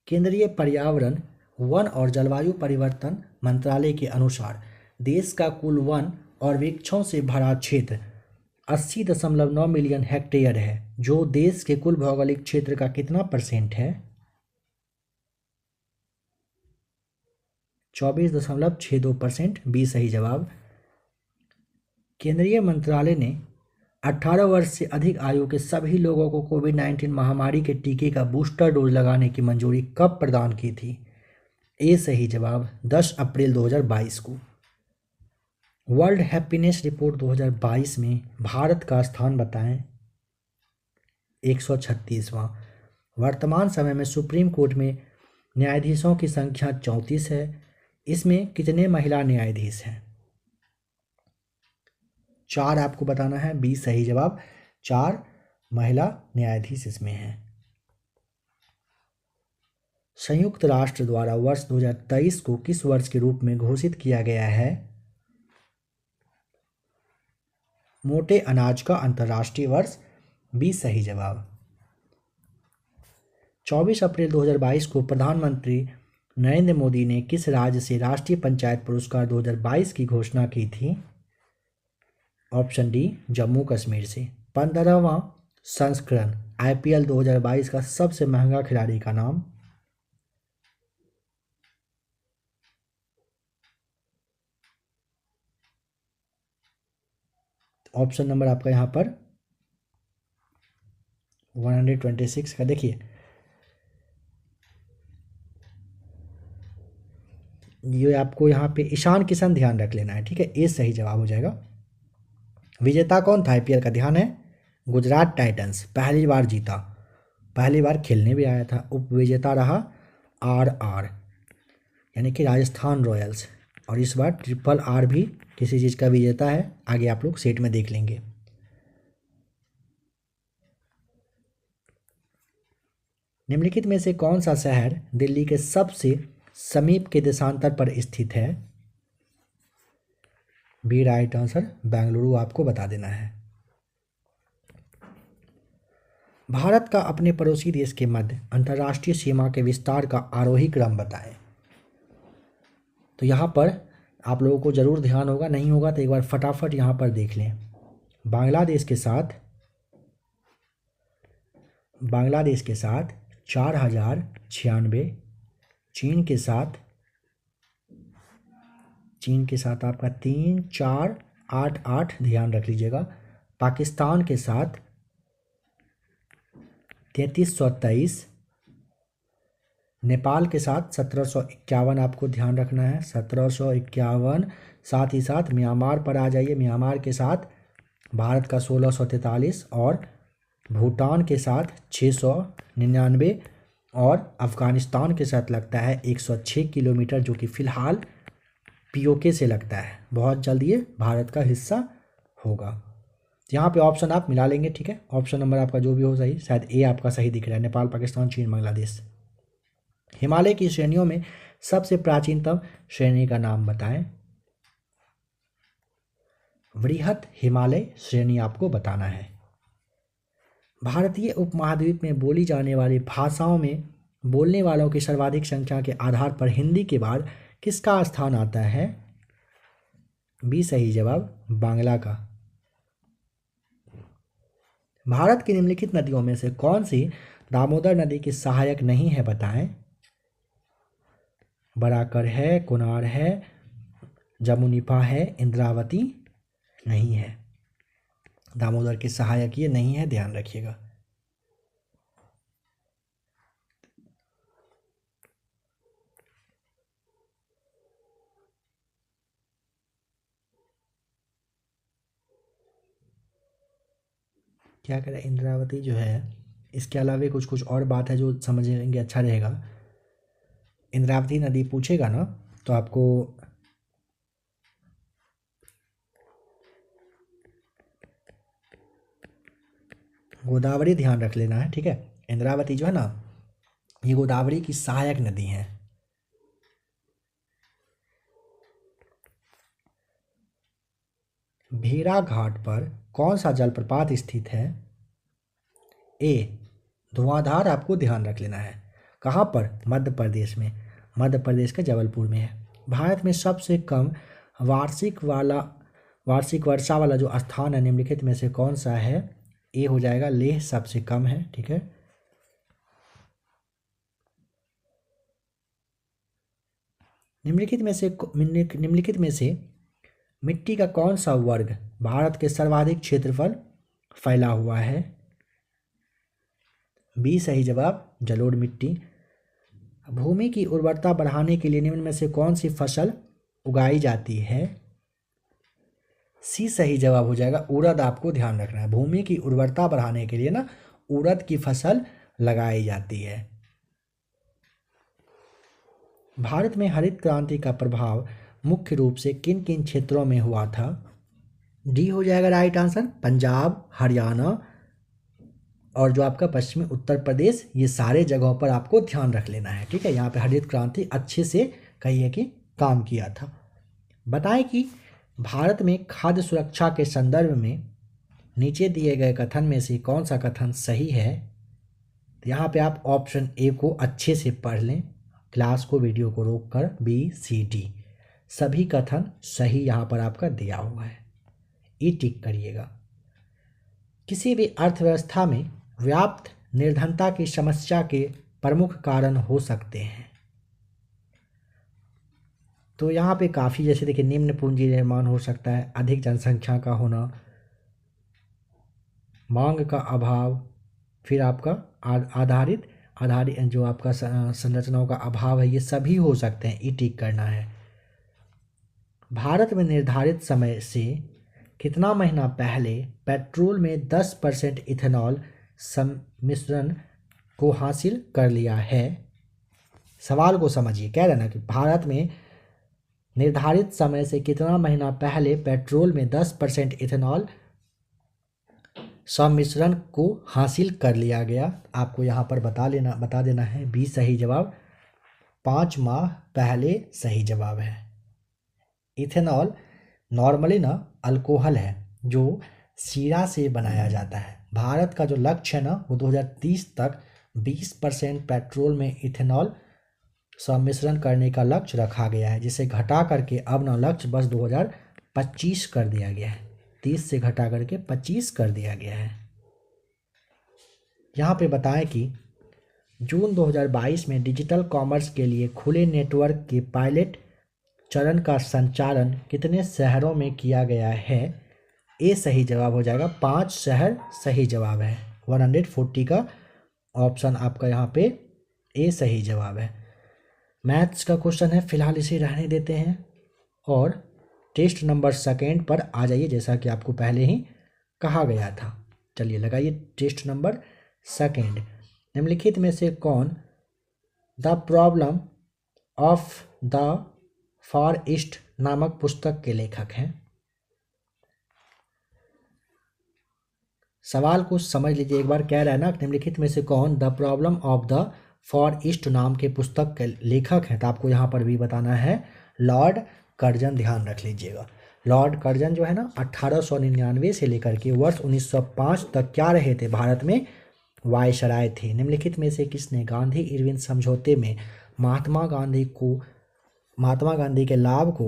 Speaker 1: केंद्रीय पर्यावरण, वन और जलवायु परिवर्तन मंत्रालय के अनुसार देश का कुल वन और वृक्षों से भरा क्षेत्र 80.9 मिलियन हेक्टेयर है, जो देश के कुल भौगोलिक क्षेत्र का कितना % है? 24.62%, बी सही जवाब। केंद्रीय मंत्रालय ने 18 वर्ष से अधिक आयु के सभी लोगों को कोविड-19 महामारी के टीके का बूस्टर डोज लगाने की मंजूरी कब प्रदान की थी? ए सही जवाब 10 अप्रैल 2022 को। वर्ल्ड हैप्पीनेस रिपोर्ट 2022 में भारत का स्थान बताएं। 136वां। वर्तमान समय में सुप्रीम कोर्ट में न्यायाधीशों की संख्या 34 है। इसमें कितने महिला न्यायाधीश हैं? 4 आपको बताना है, बी सही जवाब, 4 महिला न्यायाधीश इसमें हैं। संयुक्त राष्ट्र द्वारा वर्ष 2023 को किस वर्ष के रूप में घोषित किया गया है? मोटे अनाज का अंतर्राष्ट्रीय वर्ष, बी सही जवाब। 24 अप्रैल 2022 को प्रधानमंत्री नरेंद्र मोदी ने किस राज्य से राष्ट्रीय पंचायत पुरस्कार 2022 की घोषणा की थी? ऑप्शन डी जम्मू कश्मीर से। 15वां संस्करण IPL 2022 का सबसे महंगा खिलाड़ी का नाम। ऑप्शन नंबर आपका यहाँ पर 126 का देखिए, ये आपको यहाँ पे ईशान किशन ध्यान रख लेना है, ठीक है, ये सही जवाब हो जाएगा। विजेता कौन था IPL का, ध्यान है गुजरात टाइटंस, पहली बार जीता, पहली बार खेलने भी आया था। उप विजेता रहा RR यानी कि राजस्थान रॉयल्स, और इस बार RRR भी किसी चीज़ का विजेता है, आगे आप लोग सेट में देख लेंगे। निम्नलिखित में से कौन सा शहर दिल्ली के सबसे समीप के देशांतर पर स्थित है। बी राइट आंसर बेंगलुरु आपको बता देना है। भारत का अपने पड़ोसी देश के मध्य अंतर्राष्ट्रीय सीमा के विस्तार का आरोही क्रम बताएं। तो यहाँ पर आप लोगों को जरूर ध्यान होगा, नहीं होगा तो एक बार फटाफट यहाँ पर देख लें। बांग्लादेश के साथ 4096, चीन के साथ आपका 3488, ध्यान रख लीजिएगा। पाकिस्तान के साथ 3323, नेपाल के साथ 1751 आपको ध्यान रखना है, 1751। साथ ही साथ म्यांमार पर आ जाइए, म्यांमार के साथ भारत का 1643 और भूटान के साथ 699 और अफ़गानिस्तान के साथ लगता है 106 किलोमीटर, जो कि फ़िलहाल POK से लगता है, बहुत जल्द ये भारत का हिस्सा होगा। यहाँ पे ऑप्शन आप मिला लेंगे, ठीक है, ऑप्शन नंबर आपका जो भी हो सही, शायद ए आपका सही दिख रहा है, नेपाल, पाकिस्तान, चीन, बांग्लादेश। हिमालय की श्रेणियों में सबसे प्राचीनतम श्रेणी का नाम बताएं। वृहत हिमालय श्रेणी आपको बताना है। भारतीय उपमहाद्वीप में बोली जाने वाली भाषाओं में बोलने वालों की सर्वाधिक संख्या के आधार पर हिंदी के बाद किसका स्थान आता है। बी सही जवाब बांग्ला का। भारत की निम्नलिखित नदियों में से कौन सी दामोदर नदी की सहायक नहीं है बताएं। बराकर है, कुनार है, जमुनीपा है, इंद्रावती नहीं है। दामोदर की सहायक ये नहीं है, ध्यान रखिएगा। क्या करें, इंद्रावती जो है, इसके अलावा कुछ कुछ और बात है जो समझेंगे अच्छा रहेगा। इंद्रावती नदी पूछेगा ना तो आपको गोदावरी ध्यान रख लेना है, ठीक है। इंद्रावती जो है ना, ये गोदावरी की सहायक नदी है। भेड़ा घाट पर कौन सा जलप्रपात स्थित है। ए धुआंधार आपको ध्यान रख लेना है। कहाँ पर, मध्य प्रदेश में, मध्य प्रदेश के जबलपुर में है। भारत में सबसे कम वार्षिक वर्षा वाला जो स्थान है निम्नलिखित में से कौन सा है। ए हो जाएगा लेह, सबसे कम है, ठीक है। निम्नलिखित में से मिट्टी का कौन सा वर्ग भारत के सर्वाधिक क्षेत्रफल फैला हुआ है। बी सही जवाब जलोढ़ मिट्टी। भूमि की उर्वरता बढ़ाने के लिए निम्न में से कौन सी फसल उगाई जाती है। सी सही जवाब हो जाएगा उड़द, आपको ध्यान रखना है। भूमि की उर्वरता बढ़ाने के लिए ना उड़द की फसल लगाई जाती है। भारत में हरित क्रांति का प्रभाव मुख्य रूप से किन किन क्षेत्रों में हुआ था। डी हो जाएगा राइट आंसर, पंजाब, हरियाणा और जो आपका पश्चिमी उत्तर प्रदेश, ये सारे जगहों पर आपको ध्यान रख लेना है, ठीक है। यहाँ पे हरित क्रांति अच्छे से कहिए कि काम किया था। बताएं कि भारत में खाद्य सुरक्षा के संदर्भ में नीचे दिए गए कथन में से कौन सा कथन सही है। तो यहाँ पे आप ऑप्शन ए को अच्छे से पढ़ लें, क्लास को, वीडियो को रोक कर। B, C, D सभी कथन सही यहाँ पर आपका दिया हुआ है। ई टिक करिएगा। किसी भी अर्थव्यवस्था में व्याप्त निर्धनता की समस्या के प्रमुख कारण हो सकते हैं। तो यहाँ पे काफ़ी, जैसे देखिए, निम्न पूंजी निर्माण हो सकता है, अधिक जनसंख्या का होना, मांग का अभाव, फिर आपका आधारित जो आपका संरचनाओं का अभाव है, ये सभी हो सकते हैं। ई टिक करना है। भारत में निर्धारित समय से कितना महीना पहले पेट्रोल में 10% इथेनॉल सम्मिश्रण को हासिल कर लिया है? सवाल को समझिए। कह रहे ना कि भारत में निर्धारित समय से कितना महीना पहले पेट्रोल में 10% इथेनॉल सम्मिश्रण को हासिल कर लिया गया। आपको यहाँ पर बता देना है। बी सही जवाब, 5 माह पहले सही जवाब है। इथेनॉल नॉर्मली ना अल्कोहल है जो शीरा से बनाया जाता है। भारत का जो लक्ष्य है ना, वो 2030 तक 20% पेट्रोल में इथेनॉल सम्मिश्रण करने का लक्ष्य रखा गया है, जिसे घटा करके अब ना लक्ष्य बस 2025 कर दिया गया है। 30 से घटा करके 25 कर दिया गया है। यहाँ पे बताएं कि जून 2022 में डिजिटल कॉमर्स के लिए खुले नेटवर्क के पायलट चरण का संचालन कितने शहरों में किया गया है? ए सही जवाब हो जाएगा। 5 शहर सही जवाब है। 140 का ऑप्शन आपका यहाँ पे ए सही जवाब है। मैथ्स का क्वेश्चन है, फिलहाल इसे रहने देते हैं और टेस्ट नंबर 2 पर आ जाइए, जैसा कि आपको पहले ही कहा गया था। चलिए लगाइए टेस्ट नंबर 2। निम्नलिखित में से कौन the problem of the far east नामक पुस्तक के लेखक हैं? सवाल को समझ लीजिए एक बार। कह रहा है ना, निम्नलिखित में से कौन the problem of the far east नाम के पुस्तक के लेखक हैं? तो आपको यहाँ पर भी बताना है लॉर्ड कर्जन। ध्यान रख लीजिएगा, लॉर्ड कर्जन जो है ना, 1899 से लेकर के वर्ष 1905 तक क्या रहे थे? भारत में वायसराय थे। निम्नलिखित में से किसने गांधी इरविन समझौते में महात्मा गांधी के लाभ को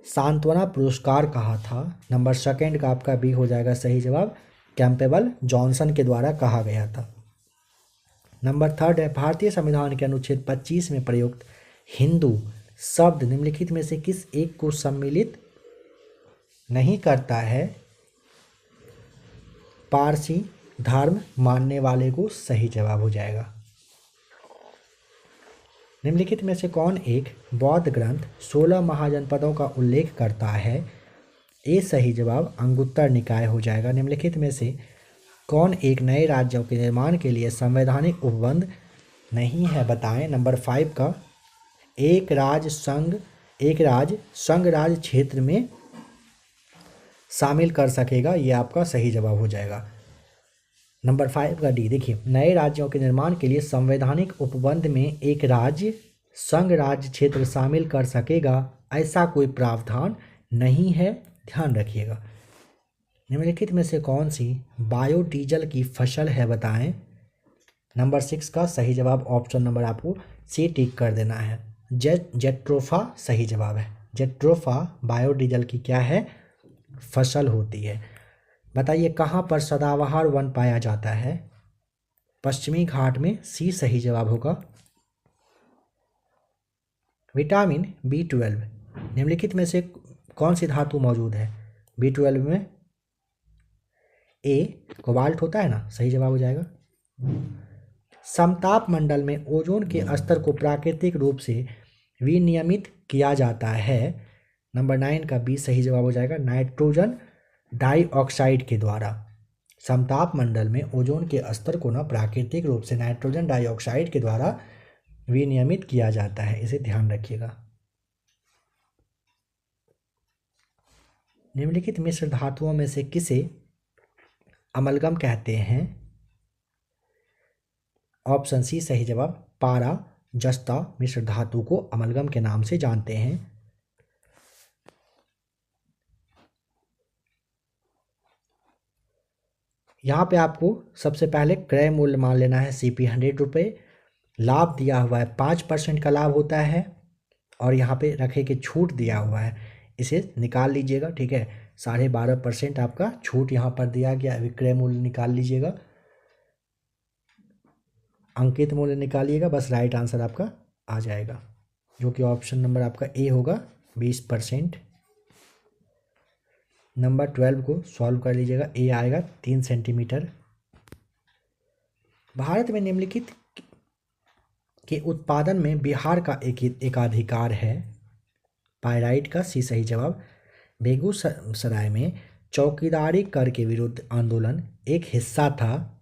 Speaker 1: सांत्वना पुरस्कार कहा था? नंबर 2 का आपका बी हो जाएगा सही जवाब। कैंपेबल जॉनसन के द्वारा कहा गया था। नंबर 3 है, भारतीय संविधान के अनुच्छेद 25 में प्रयुक्त हिंदू शब्द निम्नलिखित में से किस एक को सम्मिलित नहीं करता है? पारसी धर्म मानने वाले को सही जवाब हो जाएगा। निम्नलिखित में से कौन एक बौद्ध ग्रंथ 16 महाजनपदों का उल्लेख करता है? ए सही जवाब, अंगुत्तर निकाय हो जाएगा। निम्नलिखित में से कौन एक नए राज्यों के निर्माण के लिए संवैधानिक उपबंध नहीं है? बताएं। नंबर 5 का एक राज्य संघ राज्य क्षेत्र में शामिल कर सकेगा, ये आपका सही जवाब हो जाएगा। नंबर 5 का डी। देखिए, नए राज्यों के निर्माण के लिए संवैधानिक उपबंध में एक राज्य संघ राज्य क्षेत्र शामिल कर सकेगा, ऐसा कोई प्रावधान नहीं है। ध्यान रखिएगा। निम्नलिखित में से कौन सी बायोडीजल की फसल है? बताएं। नंबर 6 का सही जवाब ऑप्शन नंबर आपको सी टिक कर देना है। जेट्रोफा सही जवाब है। जेट्रोफा बायोडीजल की क्या है? फसल होती है। बताइए कहाँ पर सदाबहार वन पाया जाता है? पश्चिमी घाट में, सी सही जवाब होगा। विटामिन B12 निम्नलिखित में से कौन सी धातु मौजूद है B12 में? ए कोबाल्ट होता है ना, सही जवाब हो जाएगा। समताप मंडल में ओजोन के स्तर को प्राकृतिक रूप से विनियमित किया जाता है। नंबर 9 का बी सही जवाब हो जाएगा, नाइट्रोजन डाइऑक्साइड के द्वारा। समताप मंडल में ओजोन के स्तर को ना प्राकृतिक रूप से नाइट्रोजन डाइऑक्साइड के द्वारा विनियमित किया जाता है, इसे ध्यान रखिएगा। निम्नलिखित मिश्र धातुओं में से किसे अमलगम कहते हैं? ऑप्शन सी सही जवाब, पारा जस्ता मिश्र धातु को अमलगम के नाम से जानते हैं। यहाँ पे आपको सबसे पहले क्रय मूल्य मान लेना है CP 100 रुपये। लाभ दिया हुआ है 5% का लाभ होता है और यहाँ पे रखे कि छूट दिया हुआ है, इसे निकाल लीजिएगा। ठीक है, 12.5% आपका छूट यहाँ पर दिया गया। विक्रय मूल्य निकाल लीजिएगा, अंकित मूल्य निकालिएगा, बस राइट आंसर आपका आ जाएगा, जो कि ऑप्शन नंबर आपका ए होगा 20%। नंबर 12 को सॉल्व कर लीजिएगा, ए आएगा 3 सेंटीमीटर। भारत में निम्नलिखित के उत्पादन में बिहार का एकाधिकार है। पाइराइट का सी सही जवाब। बेगूसराय में चौकीदारी कर के विरुद्ध आंदोलन एक हिस्सा था।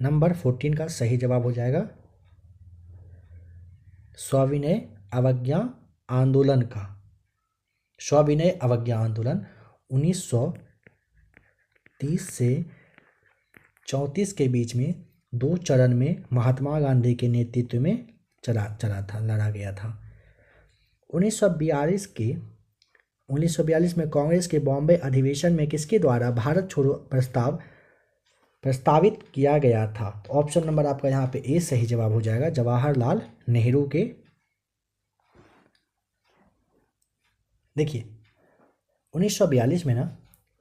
Speaker 1: नंबर 14 का सही जवाब हो जाएगा सविनय अवज्ञा आंदोलन का। सविनय अवज्ञा आंदोलन 1930 से 34 के बीच में 2 चरण में महात्मा गांधी के नेतृत्व में लड़ा गया था। 1942 में कांग्रेस के बॉम्बे अधिवेशन में किसके द्वारा भारत छोड़ो प्रस्तावित किया गया था? ऑप्शन नंबर आपका यहाँ पे ए सही जवाब हो जाएगा, जवाहरलाल नेहरू के। देखिए 1942 में ना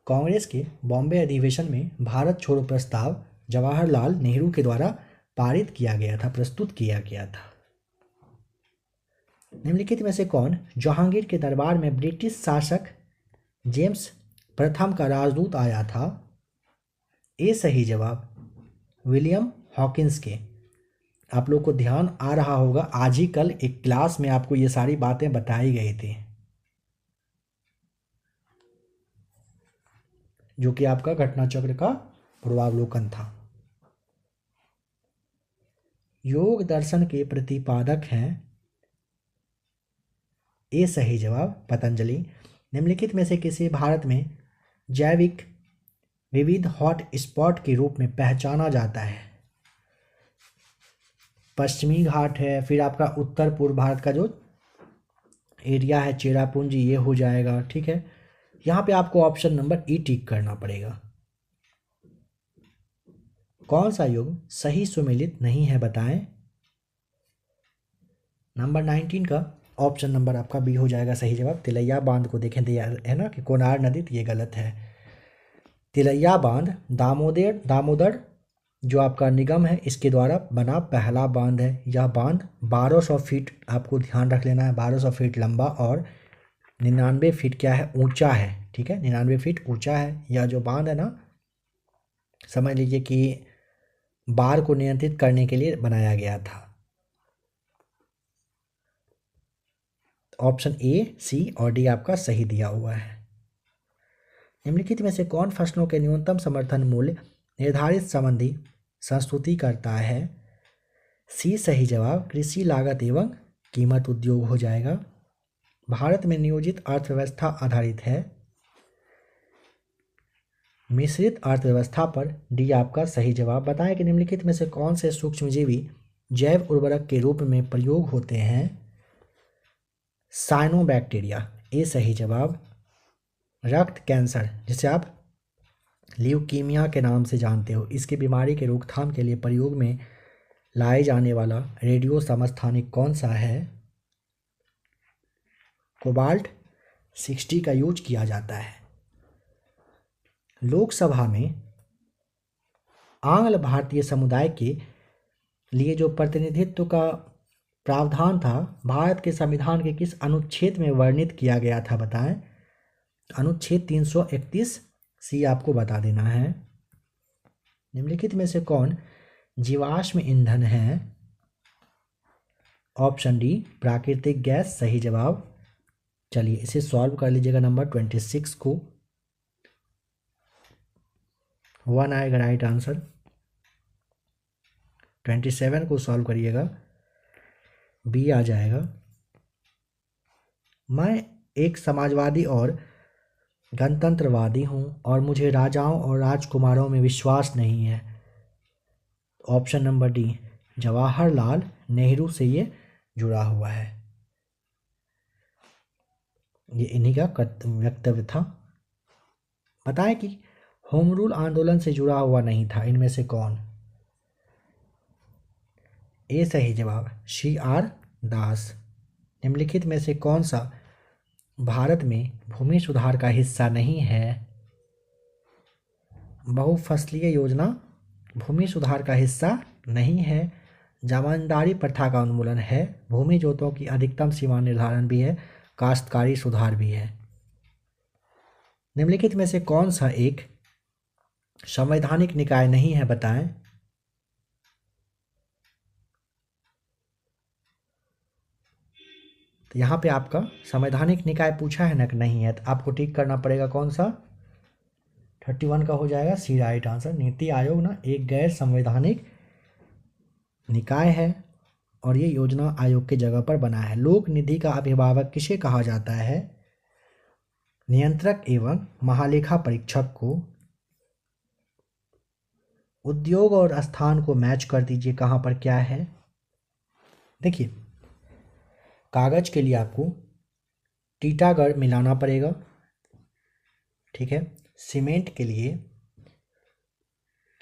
Speaker 1: कांग्रेस के बॉम्बे अधिवेशन में भारत छोड़ो प्रस्ताव जवाहरलाल नेहरू के द्वारा पारित किया गया था, प्रस्तुत किया गया था। निम्नलिखित में से कौन जहांगीर के दरबार में ब्रिटिश शासक जेम्स प्रथम का राजदूत आया था? ए सही जवाब विलियम हॉकिंस के। आप लोग को ध्यान आ रहा होगा, आज ही कल एक क्लास में आपको ये सारी बातें बताई गई थी, जो कि आपका घटना चक्र का पूर्वावलोकन था। योग दर्शन के प्रतिपादक हैं, ए सही जवाब पतंजलि। निम्नलिखित में से किसी भारत में जैविक विविध हॉट स्पॉट के रूप में पहचाना जाता है? पश्चिमी घाट है, फिर आपका उत्तर पूर्व भारत का जो एरिया है चेरापूंजी, ये हो जाएगा। ठीक है, यहाँ पे आपको ऑप्शन नंबर ई टिक करना पड़ेगा। कौन सा योग सही सुमेलित नहीं है बताएं? नंबर 19 का ऑप्शन नंबर आपका बी हो जाएगा सही जवाब। तिलैया बांध को देखें दिया है ना कि कोनार नदी, तो ये गलत है। तिलैया बांध दामोदर जो आपका निगम है इसके द्वारा बना पहला बांध है। यह बांध 1200 फीट, आपको ध्यान रख लेना है, 1200 फीट लंबा और 99 फीट क्या है ऊंचा है। ठीक है, 99 फीट ऊंचा है। यह जो बांध है ना, समझ लीजिए कि बाढ़ को नियंत्रित करने के लिए बनाया गया था। ऑप्शन ए, सी और डी आपका सही दिया हुआ है। निम्नलिखित में से कौन फसलों के न्यूनतम समर्थन मूल्य निर्धारित संबंधी संस्तुति करता है? सी सही जवाब कृषि लागत एवं कीमत उद्योग हो जाएगा। भारत में नियोजित अर्थव्यवस्था आधारित है। मिश्रित अर्थव्यवस्था पर डी आपका सही जवाब। बताएं कि निम्नलिखित में से कौन से सूक्ष्मजीवी जैव उर्वरक के रूप में प्रयोग होते हैं? साइनोबैक्टीरिया, ए सही जवाब। रक्त कैंसर, जिसे आप ल्यूकीमिया के नाम से जानते हो, इसकी बीमारी के रोकथाम के लिए प्रयोग में लाए जाने वाला रेडियो समस्थानिक कौन सा है? कोबाल्ट 60 का यूज किया जाता है। लोकसभा में आंग्ल भारतीय समुदाय के लिए जो प्रतिनिधित्व का प्रावधान था, भारत के संविधान के किस अनुच्छेद में वर्णित किया गया था बताएं? अनुच्छेद 331 सी आपको बता देना है। निम्नलिखित में से कौन जीवाश्म ईंधन है? ऑप्शन डी प्राकृतिक गैस सही जवाब। चलिए इसे सॉल्व कर लीजिएगा। नंबर 26 को 1 आएगा राइट आंसर। 27 को सॉल्व करिएगा, बी आ जाएगा। मैं एक समाजवादी और गणतंत्रवादी हूँ और मुझे राजाओं और राजकुमारों में विश्वास नहीं है। Option number D Jawaharlal Nehru से ये जुड़ा हुआ है। ये इन्हीं का वक्तव्य था। बताएं कि होम रूल आंदोलन से जुड़ा हुआ नहीं था इनमें से कौन? ए सही जवाब, सी आर दास। निम्नलिखित में से कौन सा भारत में भूमि सुधार का हिस्सा नहीं है। बहुफसलीय योजना भूमि सुधार का हिस्सा नहीं है। जमींदारी प्रथा का उन्मूलन है। भूमि जोतों की अधिकतम सीमा निर्धारण भी है। काश्तकारी सुधार भी है। निम्नलिखित में से कौन सा एक संवैधानिक निकाय नहीं है, बताएं। तो यहाँ पे आपका संवैधानिक निकाय पूछा है ना कि नहीं है, तो आपको टिक करना पड़ेगा कौन सा, 31 का हो जाएगा सी राइट आंसर। नीति आयोग ना एक गैर संवैधानिक निकाय है और ये योजना आयोग के जगह पर बना है। लोक निधि का अभिभावक किसे कहा जाता है? नियंत्रक एवं महालेखा परीक्षक को। उद्योग और स्थान को मैच कर दीजिए, कहाँ पर क्या है। देखिए, कागज के लिए आपको टीटागढ़ मिलाना पड़ेगा, ठीक है। सीमेंट के लिए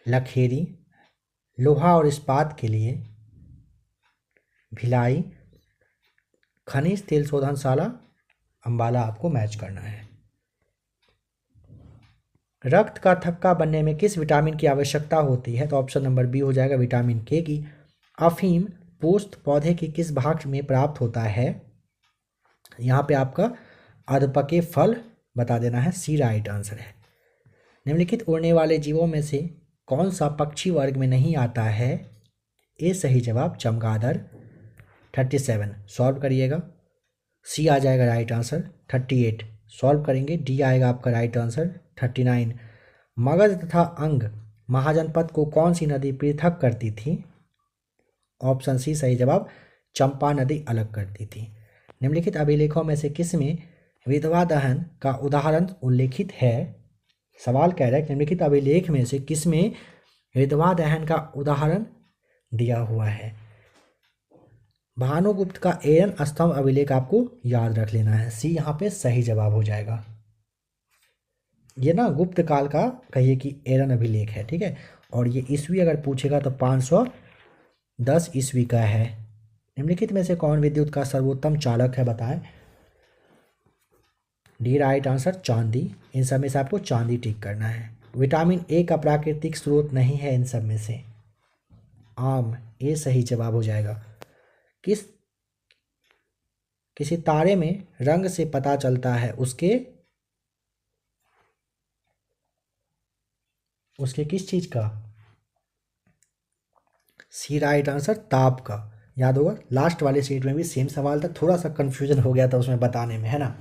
Speaker 1: लखेरी, लोहा और इस्पात के लिए भिलाई, खनिज तेल शोधनशाला अंबाला आपको मैच करना है। रक्त का थक्का बनने में किस विटामिन की आवश्यकता होती है? तो ऑप्शन नंबर बी हो जाएगा विटामिन के की। अफीम पुष्प पौधे के किस भाग में प्राप्त होता है? यहाँ पे आपका अधपके फल बता देना है, सी राइट आंसर है। निम्नलिखित उड़ने वाले जीवों में से कौन सा पक्षी वर्ग में नहीं आता है? ए सही जवाब चमगादड़। 37 सॉल्व करिएगा, सी आ जाएगा राइट आंसर। 38 सॉल्व करेंगे, डी आएगा आपका राइट आंसर। 39 मगध तथा अंग महाजनपद को कौन सी नदी पृथक करती थी? ऑप्शन सी सही जवाब चंपा नदी अलग करती थी। निम्नलिखित अभिलेखों में से किसमें विधवा दहन का उदाहरण उल्लेखित है? सवाल कह रहा है निम्नलिखित अभिलेख में से किसमें विधवा दहन का उदाहरण दिया हुआ है? भानुगुप्त का एरन स्तंभ अभिलेख आपको याद रख लेना है, सी यहाँ पे सही जवाब हो जाएगा। ये ना गुप्त काल का कहिए कि एरन अभिलेख है, ठीक है। और ये ईस्वी अगर पूछेगा तो 510 ईस्वी का है। निम्नलिखित में से कौन विद्युत का सर्वोत्तम चालक है, बताएं। डी राइट आंसर चांदी। इन सब में से आपको चांदी टिक करना है। विटामिन ए का प्राकृतिक स्रोत नहीं है इन सब में से, आम, ए सही जवाब हो जाएगा। किसी तारे में रंग से पता चलता है उसके किस चीज का? सी राइट आंसर ताप का। याद होगा लास्ट वाले सीट में भी सेम सवाल था, थोड़ा सा कंफ्यूजन हो गया था उसमें बताने में, है ना।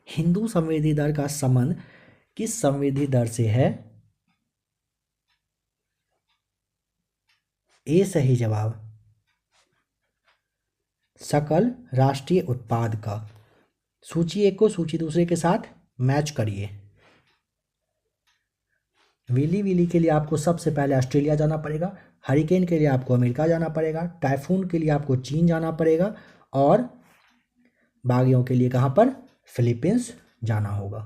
Speaker 1: हिंदू संवेदी दर का संबंध किस संवेदी दर से है? ए सही जवाब सकल राष्ट्रीय उत्पाद का। सूची एक को सूची दूसरे के साथ मैच करिए। विली विली के लिए आपको सबसे पहले ऑस्ट्रेलिया जाना पड़ेगा, हरिकेन के लिए आपको अमेरिका जाना पड़ेगा, टाइफून के लिए आपको चीन जाना पड़ेगा और बागियों के लिए कहाँ पर? फिलीपींस जाना होगा।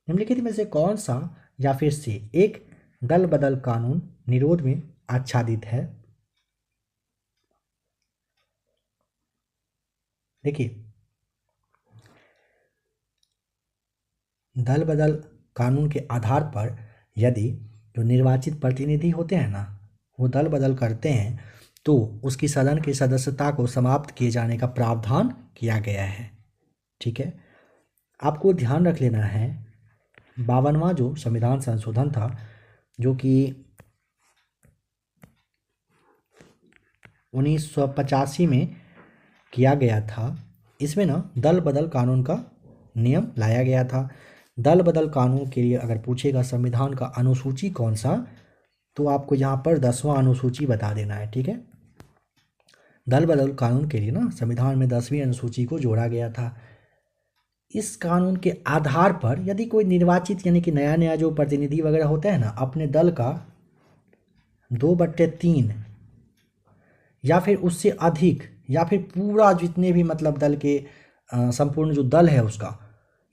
Speaker 1: निम्नलिखित में से कौन सा या फिर से एक दल बदल कानून निरोध में आच्छादित है? देखिए, दल बदल कानून के आधार पर यदि जो निर्वाचित प्रतिनिधि होते हैं ना वो दल बदल करते हैं तो उसकी सदन की सदस्यता को समाप्त किए जाने का प्रावधान किया गया है, ठीक है। आपको ध्यान रख लेना है 52वां जो संविधान संशोधन था जो कि 1985 में किया गया था, इसमें ना दल बदल कानून का नियम लाया गया था। दल बदल कानून के लिए अगर पूछेगा संविधान का अनुसूची कौन सा, तो आपको यहाँ पर 10वां अनुसूची बता देना है, ठीक है। दल बदल कानून के लिए ना संविधान में 10वीं अनुसूची को जोड़ा गया था। इस कानून के आधार पर यदि कोई निर्वाचित यानी कि नया नया जो प्रतिनिधि वगैरह होता है ना अपने दल का 2/3 या फिर उससे अधिक या फिर पूरा जितने भी मतलब दल के संपूर्ण जो दल है उसका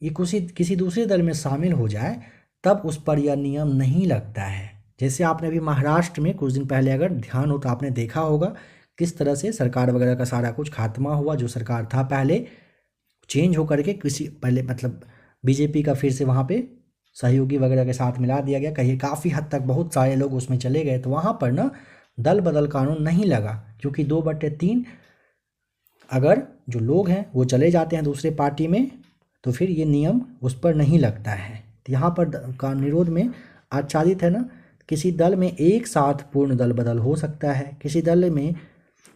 Speaker 1: ये किसी दूसरे दल में शामिल हो जाए तब उस पर यह नियम नहीं लगता है। जैसे आपने अभी महाराष्ट्र में कुछ दिन पहले अगर ध्यान हो तो आपने देखा होगा किस तरह से सरकार वगैरह का सारा कुछ खात्मा हुआ, जो सरकार था पहले चेंज होकर के किसी पहले मतलब बीजेपी का फिर से वहाँ पे सहयोगी वगैरह के साथ मिला दिया गया, कहीं काफ़ी हद तक बहुत सारे लोग उसमें चले गए। तो वहाँ पर ना दल बदल कानून नहीं लगा, क्योंकि 2/3 अगर जो लोग हैं वो चले जाते हैं दूसरे पार्टी में तो फिर ये नियम उस पर नहीं लगता है। तो यहाँ पर का निरोध में आच्छादित है ना, किसी दल में एक साथ पूर्ण दल बदल हो सकता है, किसी दल में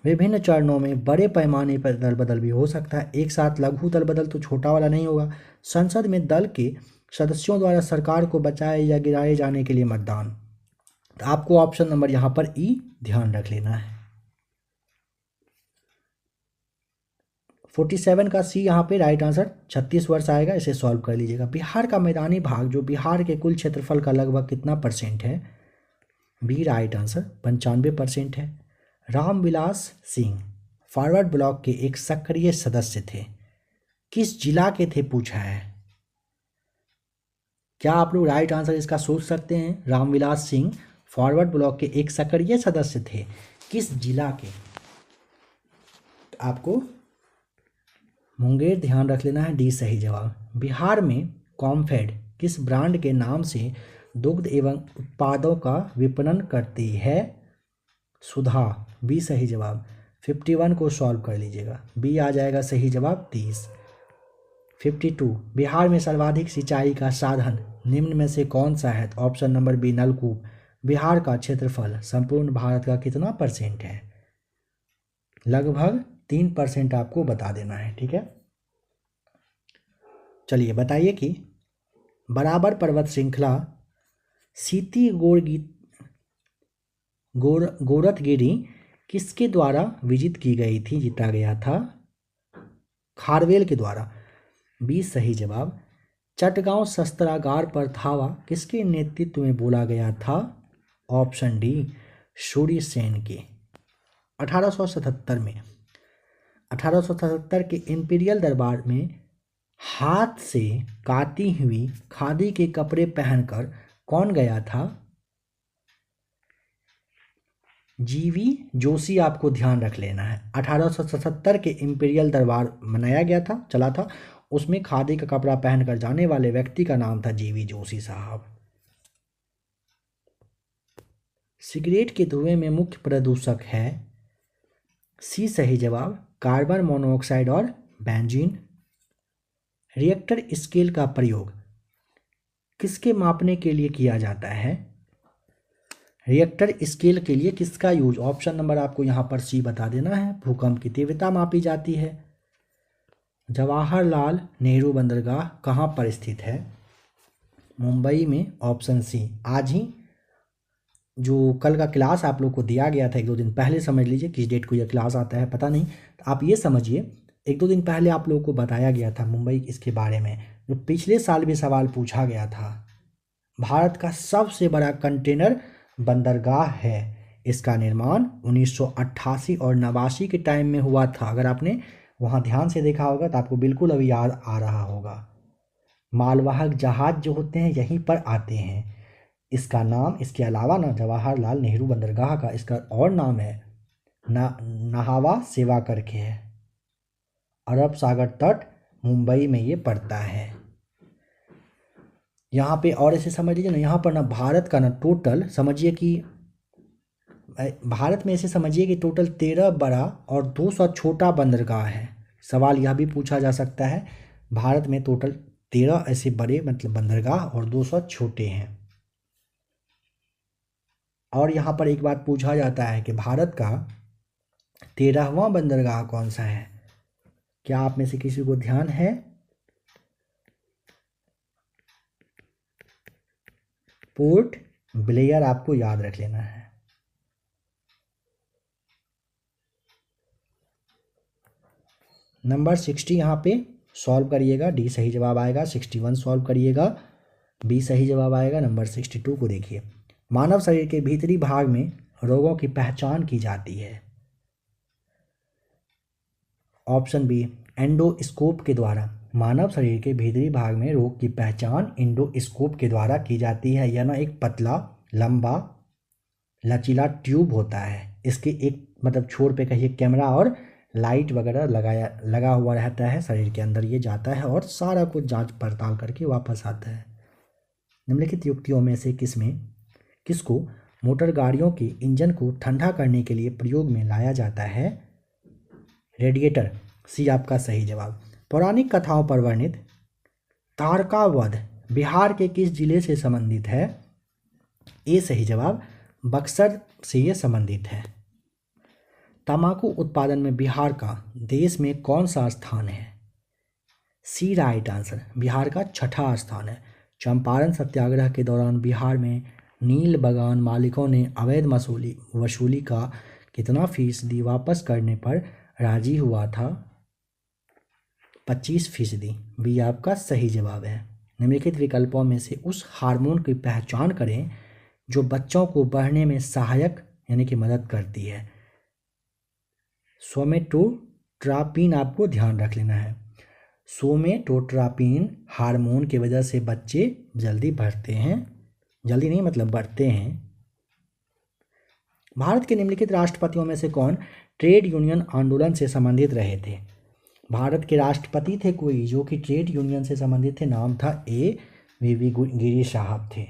Speaker 1: विभिन्न चरणों में बड़े पैमाने पर दल बदल भी हो सकता है, एक साथ लघु दल बदल तो छोटा वाला नहीं होगा। संसद में दल के सदस्यों द्वारा सरकार को बचाए या गिराए जाने के लिए मतदान। तो आपको ऑप्शन नंबर यहाँ पर ई ध्यान रख लेना है। 47 का सी यहाँ पे राइट आंसर 36 वर्ष आएगा, इसे सॉल्व कर लीजिएगा। बिहार का मैदानी भाग जो बिहार के कुल क्षेत्रफल का लगभग कितना % है? बी राइट आंसर 95% है। रामविलास सिंह फॉरवर्ड ब्लॉक के एक सक्रिय सदस्य थे, किस जिला के थे पूछा है। क्या आप लोग राइट आंसर इसका सोच सकते हैं? रामविलास सिंह फॉरवर्ड ब्लॉक के एक सक्रिय सदस्य थे, किस जिला के? आपको मुंगेर ध्यान रख लेना है, डी सही जवाब। बिहार में कॉम्फेड किस ब्रांड के नाम से दुग्ध एवं उत्पादों का विपणन करती है? सुधा, बी सही जवाब। 51 को सॉल्व कर लीजिएगा, बी आ जाएगा सही जवाब 30। 52 बिहार में सर्वाधिक सिंचाई का साधन निम्न में से कौन सा है? ऑप्शन नंबर बी नलकूप। बिहार का क्षेत्रफल संपूर्ण भारत का कितना % है? लगभग 3% आपको बता देना है, ठीक है। चलिए बताइए कि बराबर पर्वत श्रृंखला सीती गोरखगिरी किसके द्वारा विजित की गई थी, जीता गया था? खारवेल के द्वारा, बी सही जवाब। चटगांव शस्त्रागार पर धावा किसके नेतृत्व में बोला गया था? ऑप्शन डी सूर्य सेन के। 1877 में 1877 के इंपीरियल दरबार में हाथ से काटी हुई खादी के कपड़े पहनकर कौन गया था? जीवी जोशी आपको ध्यान रख लेना है। 1877 के इंपीरियल दरबार मनाया गया था, चला था, उसमें खादी का कपड़ा पहनकर जाने वाले व्यक्ति का नाम था जीवी जोशी साहब। सिगरेट के धुएं में मुख्य प्रदूषक है? सी सही जवाब, कार्बन मोनोऑक्साइड और बेंजीन। रिएक्टर स्केल का प्रयोग किसके मापने के लिए किया जाता है? रिएक्टर स्केल के लिए किसका यूज? ऑप्शन नंबर आपको यहाँ पर सी बता देना है। भूकंप की तीव्रता मापी जाती है। जवाहरलाल नेहरू बंदरगाह कहाँ पर स्थित है? मुंबई में, ऑप्शन सी। आज ही जो कल का क्लास आप लोग को दिया गया था 1-2 दिन पहले, समझ लीजिए किस डेट को यह क्लास आता है पता नहीं, तो आप ये समझिए 1-2 दिन पहले आप लोगों को बताया गया था मुंबई इसके बारे में, जो पिछले साल भी सवाल पूछा गया था। भारत का सबसे बड़ा कंटेनर बंदरगाह है। इसका निर्माण 1988 और 89 के टाइम में हुआ था। अगर आपने वहाँ ध्यान से देखा होगा तो आपको बिल्कुल अभी याद आ रहा होगा। मालवाहक जहाज जो होते हैं यहीं पर आते हैं। इसका नाम, इसके अलावा ना जवाहरलाल नेहरू बंदरगाह का इसका और नाम है नाहवा सेवा करके है। अरब सागर तट मुंबई में ये पड़ता है। यहाँ पे और ऐसे समझ लीजिए ना, यहाँ पर ना भारत का ना टोटल समझिए कि भारत में ऐसे समझिए कि टोटल 13 बड़ा और 200 छोटा बंदरगाह है। सवाल यह भी पूछा जा सकता है, भारत में टोटल 13 ऐसे बड़े मतलब बंदरगाह और 200 छोटे हैं। और यहाँ पर एक बात पूछा जाता है कि भारत का 13वां बंदरगाह कौन सा है? क्या आप में से किसी को ध्यान है? पोर्ट ब्लेयर आपको याद रख लेना है। नंबर 60 यहाँ पे सॉल्व करिएगा, डी सही जवाब आएगा। 61 सॉल्व करिएगा, बी सही जवाब आएगा। नंबर 62 को देखिए। मानव शरीर के भीतरी भाग में रोगों की पहचान की जाती है। ऑप्शन बी एंडोस्कोप के द्वारा। मानव शरीर के भीतरी भाग में रोग की पहचान एंडोस्कोप के द्वारा की जाती है। यह ना एक पतला, लंबा, लचीला ट्यूब होता है। इसके एक मतलब छोर पे कहिए कैमरा और लाइट वगैरह लगा हुआ रहता है शरीर के अंदर, ये जाता है और सारा कुछ जांच पड़ताल करके वापस आता है। निम्नलिखित युक्तियों में से किसको मोटर गाड़ियों के इंजन को ठंडा करने के लिए प्रयोग में लाया जाता है? रेडिएटर, सी आपका सही जवाब। पौराणिक कथाओं पर वर्णित तारका वध बिहार के किस जिले से संबंधित है? ए सही जवाब, बक्सर से ये संबंधित है। तंबाकू उत्पादन में बिहार का देश में कौन सा स्थान है? सी राइट आंसर, बिहार का छठा स्थान है। चंपारण सत्याग्रह के दौरान बिहार में नील बागान मालिकों ने अवैध वसूली का कितना फीसदी वापस करने पर राजी हुआ था? 25%। बी आपका सही जवाब है। निम्नलिखित विकल्पों में से उस हार्मोन की पहचान करें जो बच्चों को बढ़ने में सहायक यानी कि मदद करती है। सोमेटोट्रापिन आपको ध्यान रख लेना है। सोमेटोट्रापिन हार्मोन की वजह से बच्चे जल्दी बढ़ते हैं, जल्दी नहीं मतलब बढ़ते हैं। भारत के निम्नलिखित राष्ट्रपतियों में से कौन ट्रेड यूनियन आंदोलन से संबंधित रहे थे? भारत के राष्ट्रपति थे कोई जो कि ट्रेड यूनियन से संबंधित थे, नाम था वी गिरी साहब थे।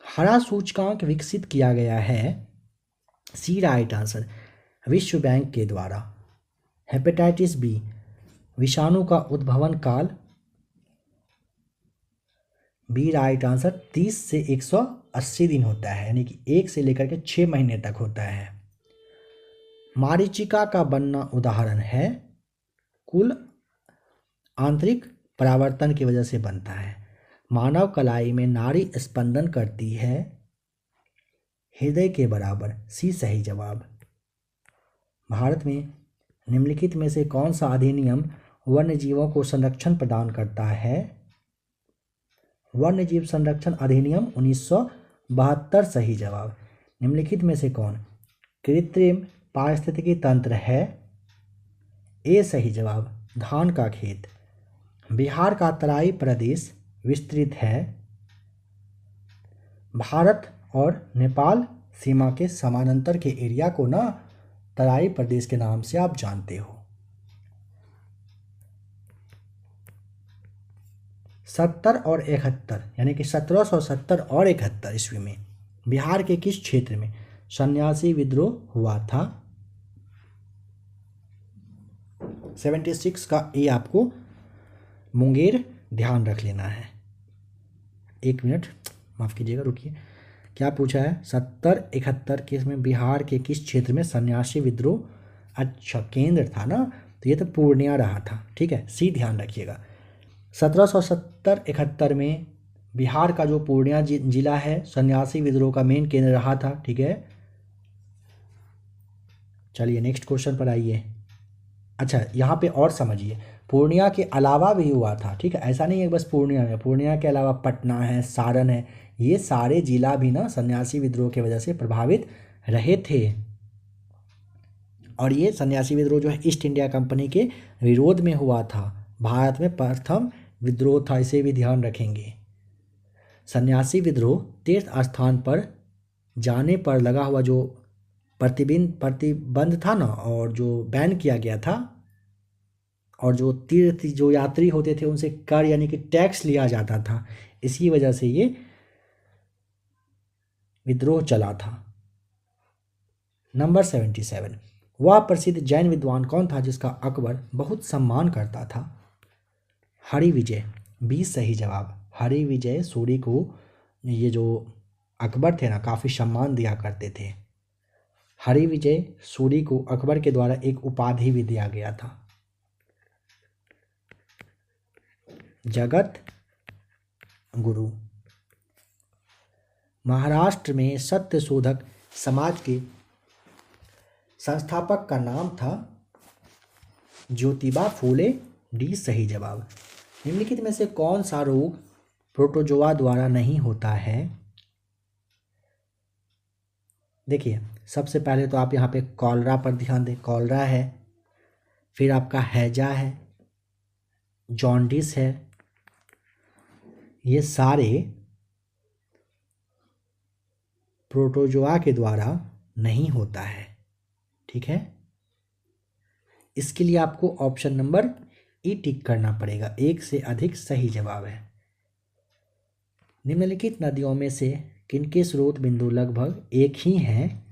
Speaker 1: हरा सूचकांक विकसित किया गया है, सी राइट आंसर, विश्व बैंक के द्वारा। हेपेटाइटिस बी विषाणु का उद्भवन काल, बी राइट आंसर, 30 से 180 दिन होता है, यानी कि 1 से लेकर के 6 महीने तक होता है। मारीचिका का बनना उदाहरण है, कुल आंतरिक परावर्तन की वजह से बनता है। मानव कलाई में नाड़ी स्पंदन करती है, हृदय के बराबर, सी सही जवाब। भारत में निम्नलिखित में से कौन सा अधिनियम वन्यजीवों को संरक्षण प्रदान करता है? वन्यजीव संरक्षण अधिनियम 1972 सही जवाब। निम्नलिखित में से कौन कृत्रिम पारिस्थितिकी तंत्र है? ए सही जवाब, धान का खेत। बिहार का तराई प्रदेश विस्तृत है। भारत और नेपाल सीमा के समानांतर के एरिया को ना तराई प्रदेश के नाम से आप जानते हो। 70 और 71 यानी कि 1770 और 71 ईस्वी में बिहार के किस क्षेत्र में सन्यासी विद्रोह हुआ था? 76 का ए आपको मुंगेर ध्यान रख लेना है। एक मिनट माफ़ कीजिएगा, रुकिए, क्या पूछा है? 70-71 के इसमें बिहार के किस क्षेत्र में सन्यासी विद्रोह, अच्छा केंद्र था ना, तो ये तो पूर्णिया रहा था, ठीक है, सी ध्यान रखिएगा। 1770-71 में बिहार का जो पूर्णिया जिला है सन्यासी विद्रोह का मेन केंद्र रहा था, ठीक है। चलिए नेक्स्ट क्वेश्चन पर आइए। अच्छा यहाँ पे और समझिए, पूर्णिया के अलावा भी हुआ था, ठीक है, ऐसा नहीं है बस पूर्णिया में, पूर्णिया के अलावा पटना है, सारण है, ये सारे जिला भी ना सन्यासी विद्रोह की वजह से प्रभावित रहे थे। और ये सन्यासी विद्रोह जो है ईस्ट इंडिया कंपनी के विरोध में हुआ था, भारत में प्रथम विद्रोह था, इसे भी ध्यान रखेंगे। सन्यासी विद्रोह तीर्थ स्थान पर जाने पर लगा हुआ जो प्रतिबंध था ना, और जो बैन किया गया था, और जो तीर्थ जो यात्री होते थे उनसे कर यानी कि टैक्स लिया जाता था, इसी वजह से ये विद्रोह चला था। नंबर 77, वह प्रसिद्ध जैन विद्वान कौन था जिसका अकबर बहुत सम्मान करता था? हरिविजय, बी सही जवाब। हरिविजय सूरी को ये जो अकबर थे ना काफ़ी सम्मान दिया करते थे। हरिविजय सूरी को अकबर के द्वारा एक उपाधि भी दिया गया था, जगत गुरु। महाराष्ट्र में सत्यशोधक समाज के संस्थापक का नाम था ज्योतिबा फूले, डी सही जवाब। निम्नलिखित में से कौन सा रोग प्रोटोजोआ द्वारा नहीं होता है? देखिए सबसे पहले तो आप यहाँ पे कॉलरा पर ध्यान दें, कॉलरा है, फिर आपका हैजा है, जॉन्डिस है, ये सारे प्रोटोजोआ के द्वारा नहीं होता है। ठीक है, इसके लिए आपको ऑप्शन नंबर ई टिक करना पड़ेगा, एक से अधिक सही जवाब है। निम्नलिखित नदियों में से किनके स्रोत बिंदु लगभग एक ही हैं?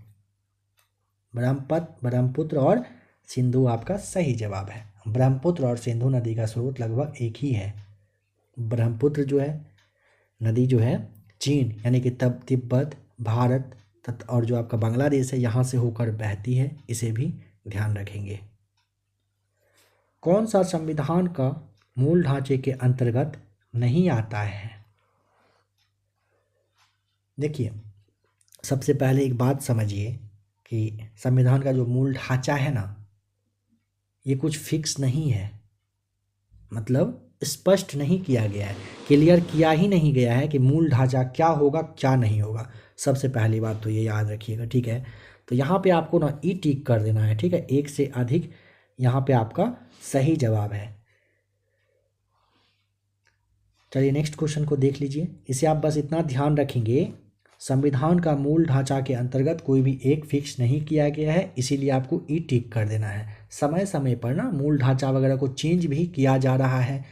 Speaker 1: ब्रह्मपुत्र और सिंधु आपका सही जवाब है। ब्रह्मपुत्र और सिंधु नदी का स्रोत लगभग एक ही है। ब्रह्मपुत्र जो है नदी जो है चीन यानी कि तिब्बत, भारत और जो आपका बांग्लादेश है यहाँ से होकर बहती है, इसे भी ध्यान रखेंगे। कौन सा संविधान का मूल ढांचे के अंतर्गत नहीं आता है? देखिए, सबसे पहले एक बात समझिए कि संविधान का जो मूल ढांचा है ना, ये कुछ फिक्स नहीं है, मतलब स्पष्ट नहीं किया गया है, क्लियर किया ही नहीं गया है कि मूल ढांचा क्या होगा क्या नहीं होगा। सबसे पहली बात तो ये याद रखिएगा। ठीक है, तो यहाँ पे आपको ना ई टिक कर देना है। ठीक है, एक से अधिक यहाँ पे आपका सही जवाब है। चलिए नेक्स्ट क्वेश्चन को देख लीजिए। इसे आप बस इतना ध्यान रखेंगे, संविधान का मूल ढांचा के अंतर्गत कोई भी एक फिक्स नहीं किया गया है, इसीलिए आपको ई टिक कर देना है। समय समय पर ना मूल ढांचा वगैरह को चेंज भी किया जा रहा है,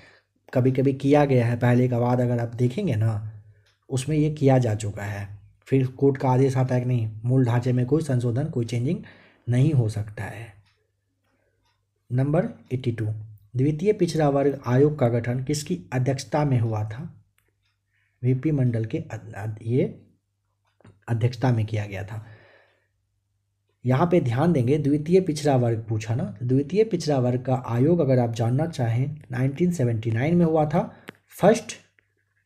Speaker 1: कभी कभी किया गया है। पहले का बाद अगर आप देखेंगे ना, उसमें ये किया जा चुका है। फिर कोर्ट का आदेश आता है कि नहीं, मूल ढांचे में कोई संशोधन कोई चेंजिंग नहीं हो सकता है। नंबर 82, द्वितीय पिछड़ा वर्ग आयोग का गठन किसकी अध्यक्षता में हुआ था? वीपी मंडल के ये अध्यक्षता में किया गया था। यहाँ पे ध्यान देंगे, द्वितीय पिछड़ा वर्ग पूछा ना, द्वितीय पिछड़ा वर्ग का आयोग अगर आप जानना चाहें 1979 में हुआ था, 1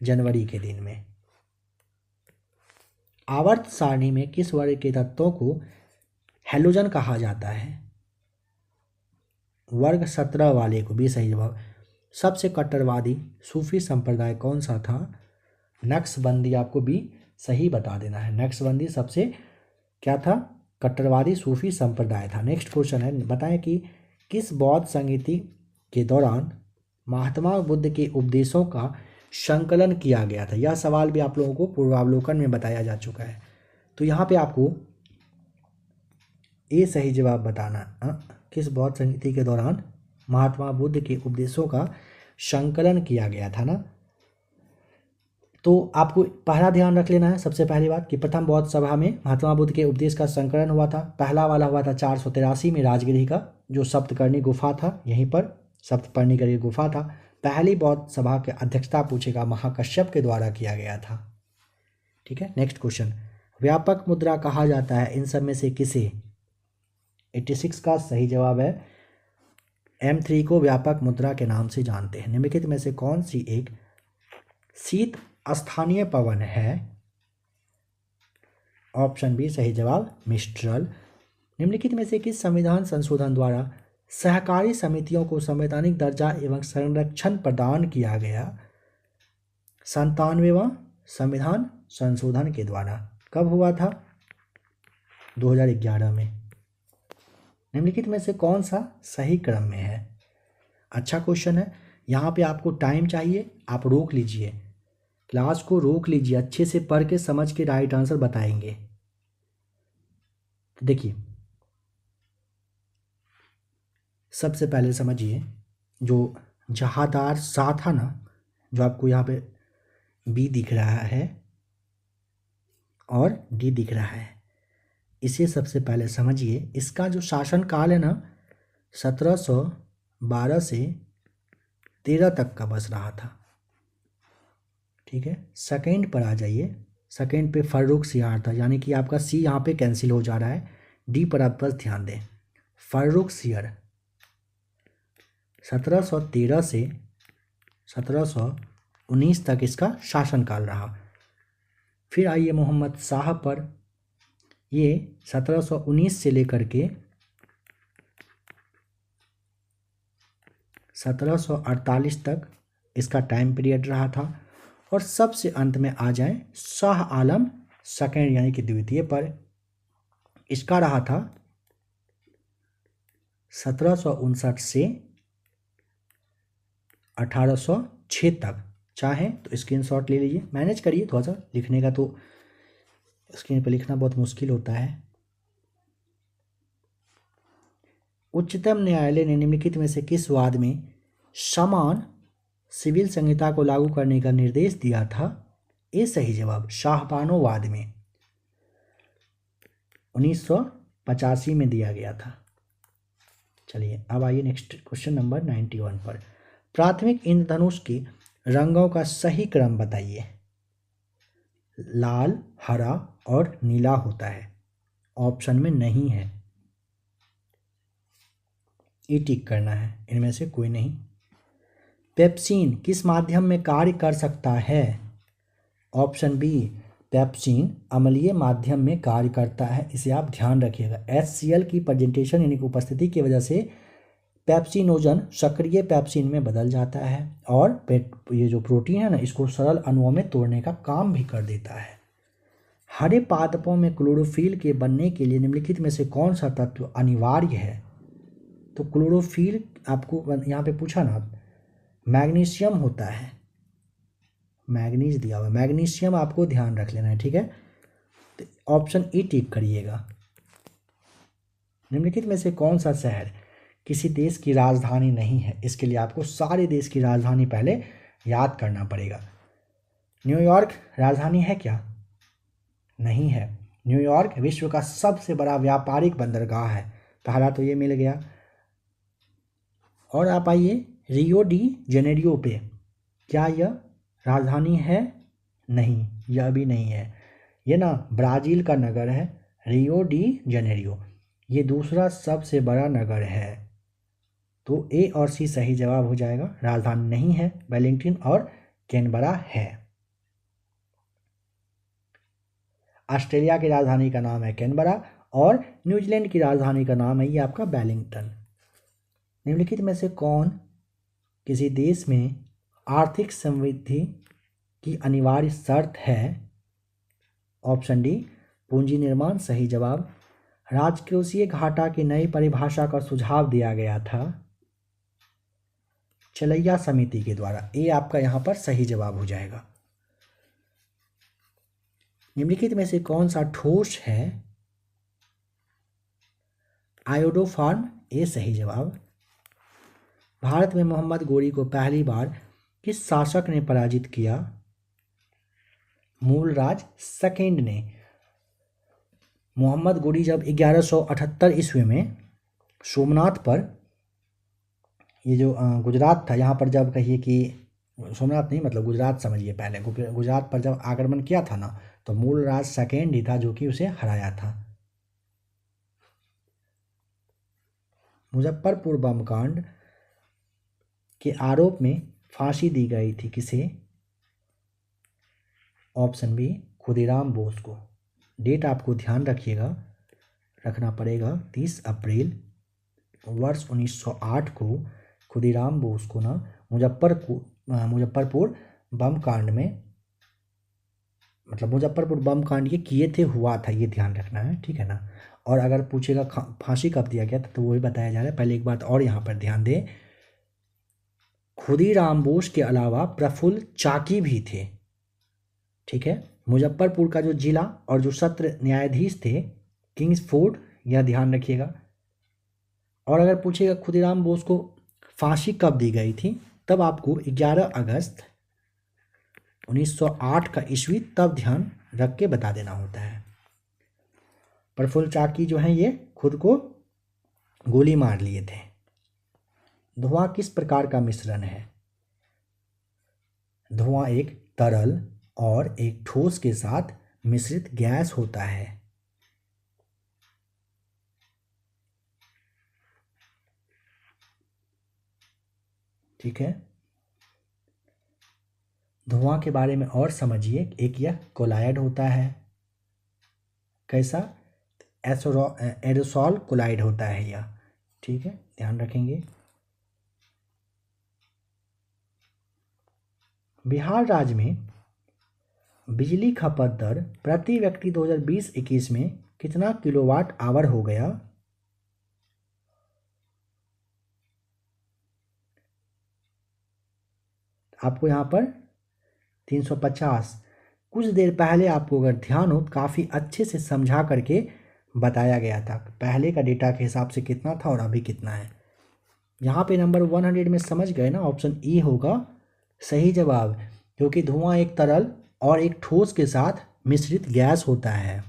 Speaker 1: जनवरी के दिन में। आवर्त सारणी में किस वर्ग के तत्वों को हैलोजन कहा जाता है? वर्ग 17 वाले को भी सही जवाब। सबसे कट्टरवादी सूफी संप्रदाय कौन सा था? नक्शबंदी, आपको भी सही बता देना है। नक्शबंदी सबसे क्या था? कट्टरवादी सूफी संप्रदाय था। नेक्स्ट क्वेश्चन है, बताएं कि किस बौद्ध संगीति के दौरान महात्मा बुद्ध के उपदेशों का संकलन किया गया था? यह सवाल भी आप लोगों को पूर्वावलोकन में बताया जा चुका है, तो यहाँ पे आपको ये सही जवाब बताना। किस बौद्ध संगीति के दौरान महात्मा बुद्ध के उपदेशों का संकलन किया गया था ना, तो आपको पहला ध्यान रख लेना है। सबसे पहली बात कि प्रथम बौद्ध सभा में महात्मा बुद्ध के उपदेश का संकलन हुआ था। पहला वाला हुआ था 483 में राजगिरी का, जो सप्तकर्णी गुफा था, यहीं पर सप्तपर्णी करके गुफा था। पहली बौद्ध सभा की अध्यक्षता पूछेगा महाकश्यप के द्वारा किया गया था। ठीक है, नेक्स्ट क्वेश्चन, व्यापक मुद्रा कहा जाता है इन सब में से किसे? 86 का सही जवाब है, M3 को व्यापक मुद्रा के नाम से जानते हैं। निम्नलिखित में से कौन सी एक शीत स्थानीय पवन है? ऑप्शन बी सही जवाब, मिस्ट्रल। निम्नलिखित में से किस संविधान संशोधन द्वारा सहकारी समितियों को संवैधानिक दर्जा एवं संरक्षण प्रदान किया गया? 97वां संविधान संशोधन के द्वारा। कब हुआ था? 2011 में। निम्नलिखित में से कौन सा सही क्रम में है? अच्छा क्वेश्चन है। यहाँ पे आपको टाइम चाहिए, आप रोक लीजिए, क्लास को रोक लीजिए, अच्छे से पढ़ के समझ के राइट आंसर बताएंगे। देखिए, सबसे पहले समझिए, जो जहादार सा था ना, जो आपको यहाँ पे बी दिख रहा है और डी दिख रहा है, इसे सबसे पहले समझिए। इसका जो शासनकाल है ना, 1712 से 13 तक का बस रहा था। ठीक है, सेकेंड पर आ जाइए। सेकेंड पे फर्रुखसियार था, यानी कि आपका सी यहाँ पे कैंसिल हो जा रहा है। डी पर आप बस ध्यान दें। फर्रुखसियर 1713 से 1719 तक इसका शासनकाल रहा। फिर आइए मोहम्मद शाह पर, ये 1719 से लेकर के 1748 तक इसका टाइम पीरियड रहा था। और सबसे अंत में आ जाए शाह आलम सेकेंड यानी कि द्वितीय पर, इसका रहा था 1759 से 1806 तक। चाहें तो स्क्रीनशॉट ले लीजिए, मैनेज करिए, थोड़ा सा लिखने का तो स्क्रीन पर लिखना बहुत मुश्किल होता है। उच्चतम न्यायालय ने निम्नलिखित में से किस वाद में समान सिविल संहिता को लागू करने का निर्देश दिया था? ये सही जवाब शाहबानो वाद में 1985 में दिया गया था। चलिए अब आइए नेक्स्ट क्वेश्चन नंबर 91 पर। प्राथमिक इंद्रधनुष के रंगों का सही क्रम बताइए। लाल, हरा और नीला होता है, ऑप्शन में नहीं है, ये टिक करना है, इनमें से कोई नहीं। पेप्सिन किस माध्यम में कार्य कर सकता है? ऑप्शन बी पेप्सिन अम्लीय माध्यम में कार्य करता है, इसे आप ध्यान रखिएगा। HCl की प्रेजेंटेशन यानी कि उपस्थिति की वजह से पेप्सिनोजन सक्रिय पेप्सिन में बदल जाता है और ये जो प्रोटीन है ना, इसको सरल अणुओं में तोड़ने का काम भी कर देता है। हरे पादपों में क्लोरोफिल के बनने के लिए निम्नलिखित में से कौन सा तत्व अनिवार्य है? तो क्लोरोफिल आपको यहाँ पे पूछा ना, मैग्नीशियम होता है, मैग्नीज दिया हुआ, मैग्नीशियम आपको ध्यान रख लेना है, ठीक है। तो ऑप्शन ई टिक करिएगा। निम्नलिखित में से कौन सा शहर किसी देश की राजधानी नहीं है? इसके लिए आपको सारे देश की राजधानी पहले याद करना पड़ेगा। न्यूयॉर्क राजधानी है क्या? नहीं है। न्यूयॉर्क विश्व का सबसे बड़ा व्यापारिक बंदरगाह है, पहला तो ये मिल गया। और आप आइए रियो डी जेनेरियो पे, क्या यह राजधानी है? नहीं, यह भी नहीं है। ये ना ब्राज़ील का नगर है रियो डी जेनेरियो, ये दूसरा सबसे बड़ा नगर है। तो ए और सी सही जवाब हो जाएगा। राजधानी नहीं है, वेलिंगटन और कैनबरा है। ऑस्ट्रेलिया की राजधानी का नाम है कैनबरा और न्यूजीलैंड की राजधानी का नाम है ये आपका वेलिंगटन। निम्नलिखित में से कौन किसी देश में आर्थिक समृद्धि की अनिवार्य शर्त है? ऑप्शन डी पूंजी निर्माण सही जवाब। राजकोषीय घाटा की नई परिभाषा का सुझाव दिया गया था चलैया समिति के द्वारा, ये आपका यहाँ पर सही जवाब हो जाएगा। निम्नलिखित में से कौन सा ठोस है? आयोडोफॉर्म, ये सही जवाब। भारत में मोहम्मद गोरी को पहली बार किस शासक ने पराजित किया? मूलराज सेकेंड ने। मोहम्मद गोरी जब 1178 ईस्वी में सोमनाथ पर, ये जो गुजरात था यहाँ पर, जब कहिए कि सोमनाथ नहीं मतलब गुजरात समझिए, पहले गुजरात पर जब आक्रमण किया था ना, तो मूलराज सेकेंड ही था जो कि उसे हराया था। मुजफ्फरपुर बम कांड के आरोप में फांसी दी गई थी किसे? ऑप्शन बी खुदीराम बोस को। डेट आपको ध्यान रखना पड़ेगा। 30 अप्रैल वर्ष 1908 को खुदीराम बोस को ना मुजफ्फरपुर बम कांड में, मतलब मुजफ्फरपुर बम कांड ये किए थे, हुआ था, ये ध्यान रखना है, ठीक है ना। और अगर पूछेगा फांसी कब दिया गया था, तो वही बताया जा रहा है। पहले एक बात और यहाँ पर ध्यान दें, खुदीराम बोस के अलावा प्रफुल्ल चाकी भी थे, ठीक है। मुजफ्फरपुर का जो जिला और जो सत्र न्यायाधीश थे किंग्सफोर्ड, यह ध्यान रखिएगा। और अगर पूछेगा खुदीराम बोस को फांसी कब दी गई थी, तब आपको 11 अगस्त 1908 का ईस्वी तब ध्यान रख के बता देना होता है। प्रफुल्ल चाकी जो है ये खुद को गोली मार लिए थे। धुआं किस प्रकार का मिश्रण है? धुआं एक तरल और एक ठोस के साथ मिश्रित गैस होता है। ठीक है, धुआं के बारे में और समझिए। एक यह कोलाइड होता है, कैसा? एरोसॉल कोलाइड होता है यह, ठीक है, ध्यान रखेंगे। बिहार राज्य में बिजली खपत दर प्रति व्यक्ति 2020-21 में कितना किलोवाट आवर हो गया? आपको यहाँ पर 350, कुछ देर पहले आपको अगर ध्यान हो काफ़ी अच्छे से समझा करके बताया गया था, पहले का डेटा के हिसाब से कितना था और अभी कितना है। यहाँ पे नंबर 100 में समझ गए ना, ऑप्शन ई होगा सही जवाब, क्योंकि धुआं एक तरल और एक ठोस के साथ मिश्रित गैस होता है,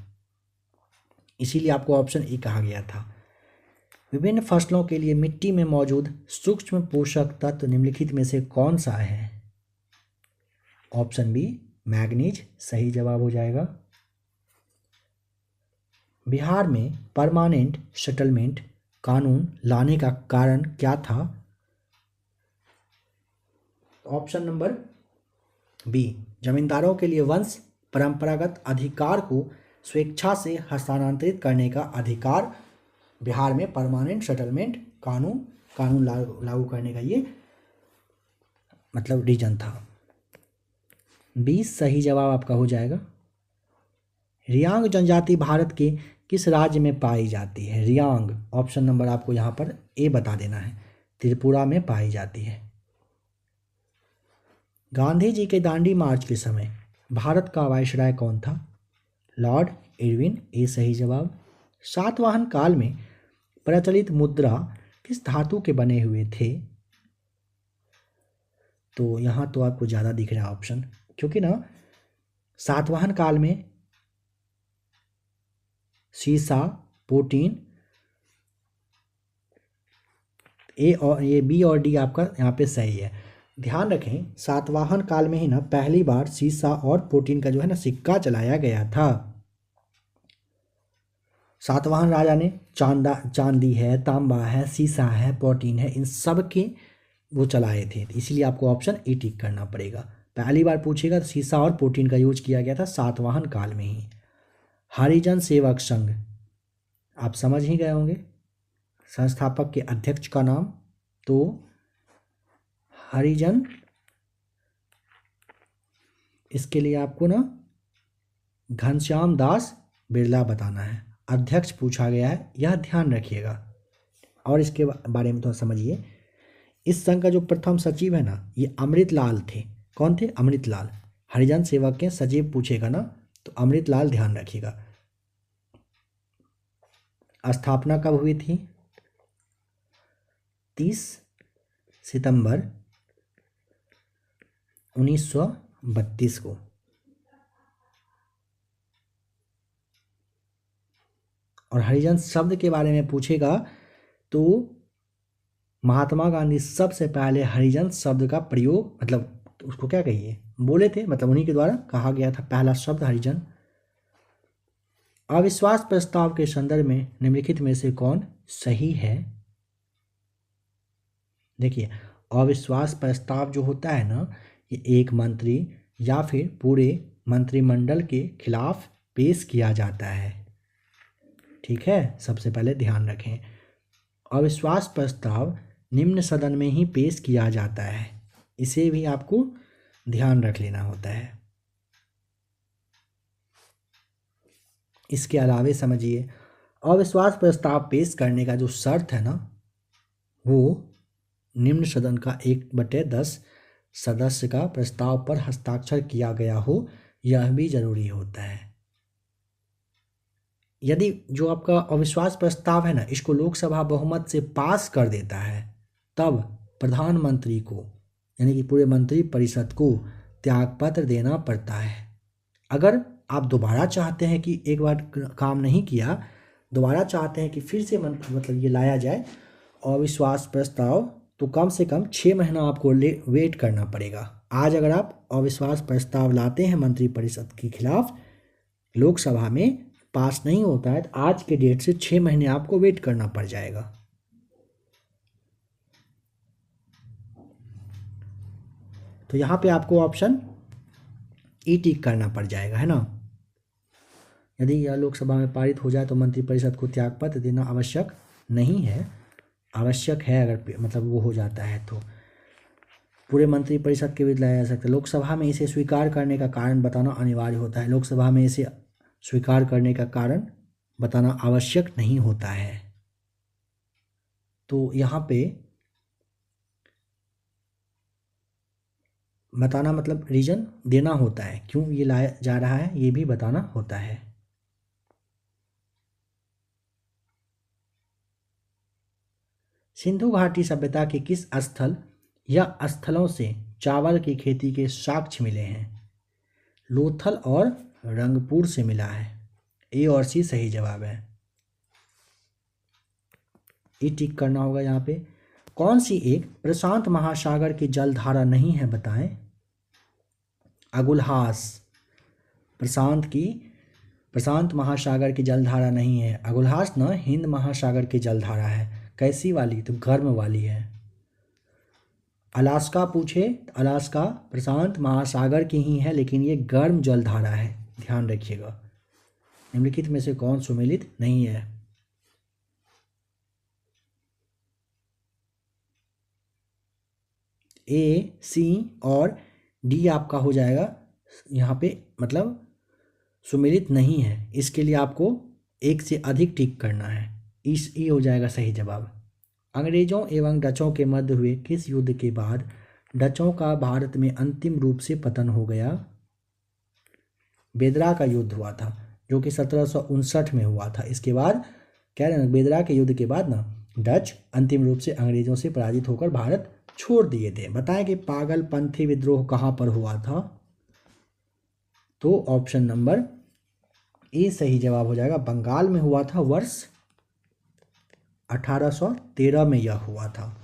Speaker 1: इसीलिए आपको ऑप्शन ई कहा गया था। विभिन्न फसलों के लिए मिट्टी में मौजूद सूक्ष्म पोषक तत्व निम्नलिखित में से कौन सा है? ऑप्शन बी मैग्नीज सही जवाब हो जाएगा। बिहार में परमानेंट सेटलमेंट कानून लाने का कारण क्या था? ऑप्शन नंबर बी जमींदारों के लिए वंश परंपरागत अधिकार को स्वेच्छा से हस्तांतरित करने का अधिकार। बिहार में परमानेंट सेटलमेंट कानून लागू करने का ये मतलब रीजन था। बी सही जवाब आपका हो जाएगा। रियांग जनजाति भारत के किस राज्य में पाई जाती है? रियांग, ऑप्शन नंबर आपको यहाँ पर ए बता देना है, त्रिपुरा में पाई जाती है। गांधी जी के दांडी मार्च के समय भारत का वायसराय कौन था? लॉर्ड इरविन, ए सही जवाब। सातवाहन काल में प्रचलित मुद्रा किस धातु के बने हुए थे? तो यहाँ तो आपको ज़्यादा दिख रहा है ऑप्शन, क्योंकि ना सातवाहन काल में सीसा, पोटीन, ए और ये बी और डी आपका यहाँ पे सही है। ध्यान रखें सातवाहन काल में ही ना पहली बार सीसा और पोटीन का जो है ना सिक्का चलाया गया था। सातवाहन राजा ने चांदी है, तांबा है, सीसा है, पोटीन है, इन सब के वो चलाए थे, इसलिए आपको ऑप्शन ए टिक करना पड़ेगा। पहली बार पूछेगा तो सीसा और पोटीन का यूज किया गया था सातवाहन काल में ही। हरिजन सेवक संघ आप समझ ही गए होंगे, संस्थापक के अध्यक्ष का नाम, तो हरिजन, इसके लिए आपको ना घनश्याम दास बिरला बताना है, अध्यक्ष पूछा गया है, यह ध्यान रखिएगा। और इसके बारे में थोड़ा समझिए, इस संघ का जो प्रथम सचिव है ना ये अमृतलाल थे। कौन थे? अमृतलाल। हरिजन सेवक के सचिव पूछेगा ना तो अमृतलाल ध्यान रखिएगा। स्थापना कब हुई थी? 30 सितंबर 1932 को। और हरिजन शब्द के बारे में पूछेगा तो महात्मा गांधी सबसे पहले हरिजन शब्द का प्रयोग, मतलब उसको क्या कहिए, बोले थे, मतलब उन्हीं के द्वारा कहा गया था पहला शब्द हरिजन। अविश्वास प्रस्ताव के संदर्भ में निम्नलिखित में से कौन सही है? देखिए अविश्वास प्रस्ताव जो होता है ना ये एक मंत्री या फिर पूरे मंत्रिमंडल के खिलाफ पेश किया जाता है, ठीक है, सबसे पहले ध्यान रखें। अविश्वास प्रस्ताव निम्न सदन में ही पेश किया जाता है, इसे भी आपको ध्यान रख लेना होता है। इसके अलावे समझिए अविश्वास प्रस्ताव पेश करने का जो शर्त है ना वो निम्न सदन का 1/10 सदस्य का प्रस्ताव पर हस्ताक्षर किया गया हो, यह भी जरूरी होता है। यदि जो आपका अविश्वास प्रस्ताव है ना इसको लोकसभा बहुमत से पास कर देता है तब प्रधानमंत्री को यानी कि पूरे मंत्रिपरिषद को त्यागपत्र देना पड़ता है। अगर आप दोबारा चाहते हैं कि एक बार काम नहीं किया, दोबारा चाहते हैं कि फिर से मतलब ये लाया जाए अविश्वास प्रस्ताव, तो कम से कम 6 महीना आपको वेट करना पड़ेगा। आज अगर आप अविश्वास प्रस्ताव लाते हैं मंत्रिपरिषद के खिलाफ, लोकसभा में पास नहीं होता है, तो आज के डेट से 6 महीने आपको वेट करना पड़ जाएगा। तो यहाँ पे आपको ऑप्शन ई टिक करना पड़ जाएगा, है ना। यदि यह लोकसभा में पारित हो जाए तो मंत्रिपरिषद को त्यागपत्र देना आवश्यक नहीं है, आवश्यक है अगर मतलब वो हो जाता है तो पूरे मंत्रिपरिषद के विरुद्ध लाया जा सकता है। लोकसभा में इसे स्वीकार करने का कारण बताना अनिवार्य होता है, लोकसभा में इसे स्वीकार करने का कारण बताना आवश्यक नहीं होता है। तो यहाँ पे बताना मतलब रीजन देना होता है, क्यों ये लाया जा रहा है ये भी बताना होता है। सिंधु घाटी सभ्यता के किस स्थल या स्थलों से चावल की खेती के साक्ष्य मिले हैं? लोथल और रंगपुर से मिला है। ए और सी सही जवाब है। ये टिक करना होगा यहाँ पे। कौन सी एक प्रशांत महासागर की जलधारा नहीं है बताएं? अगुलहास प्रशांत महासागर की जलधारा नहीं है। अगुलहास ना हिंद महासागर की जलधारा है। कैसी वाली? तो गर्म वाली है। अलास्का पूछे तो अलास्का प्रशांत महासागर की ही है, लेकिन ये गर्म जलधारा है, ध्यान रखिएगा। निम्नलिखित में से कौन सुमेलित नहीं है? ए, सी और डी आपका हो जाएगा यहाँ पे, मतलब सुमेलित नहीं है। इसके लिए आपको एक से अधिक टिक करना है। इस ई हो जाएगा सही जवाब। अंग्रेजों एवं डचों के मध्य हुए किस युद्ध के बाद डचों का भारत में अंतिम रूप से पतन हो गया? बेदरा का युद्ध हुआ था, जो कि 1759 में हुआ था। इसके बाद कह रहे हैं बेदरा के युद्ध के बाद ना डच अंतिम रूप से अंग्रेजों से पराजित होकर भारत छोड़ दिए थे। बताएं कि पागलपंथी विद्रोह कहाँ पर हुआ था? तो ऑप्शन नंबर ए सही जवाब हो जाएगा। बंगाल में हुआ था, वर्ष 1813 में यह हुआ था।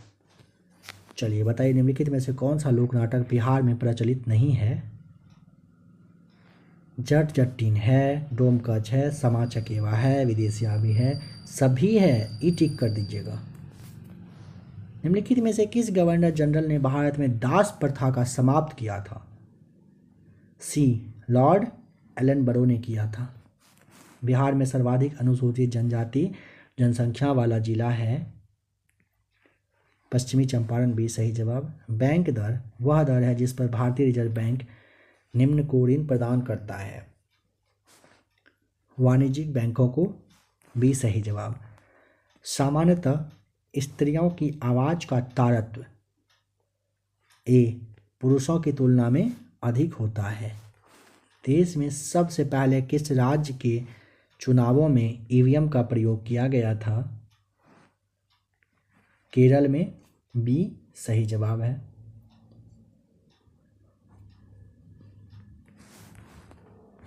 Speaker 1: चलिए बताइए, निम्नलिखित में से कौन सा लोक नाटक बिहार में प्रचलित नहीं है? जट जट्टीन है, डोमकच है, समा चकेवा है, विदेशिया भी है, सभी है। ई टिक कर दीजिएगा। निम्नलिखित में से किस गवर्नर जनरल ने भारत में दास प्रथा का समाप्त किया था? सी, लॉर्ड एलन बरो ने किया था। बिहार में सर्वाधिक अनुसूचित जनजाति जनसंख्या वाला जिला है पश्चिमी चंपारण, भी सही जवाब। बैंक दर वह दर है जिस पर भारतीय रिजर्व बैंक निम्न को ऋण प्रदान करता है? वाणिज्यिक बैंकों को, भी सही जवाब। सामान्यतः स्त्रियों की आवाज़ का तारतम्य ए पुरुषों की तुलना में अधिक होता है। देश में सबसे पहले किस राज्य के चुनावों में ईवीएम का प्रयोग किया गया था? केरल में, बी सही जवाब है।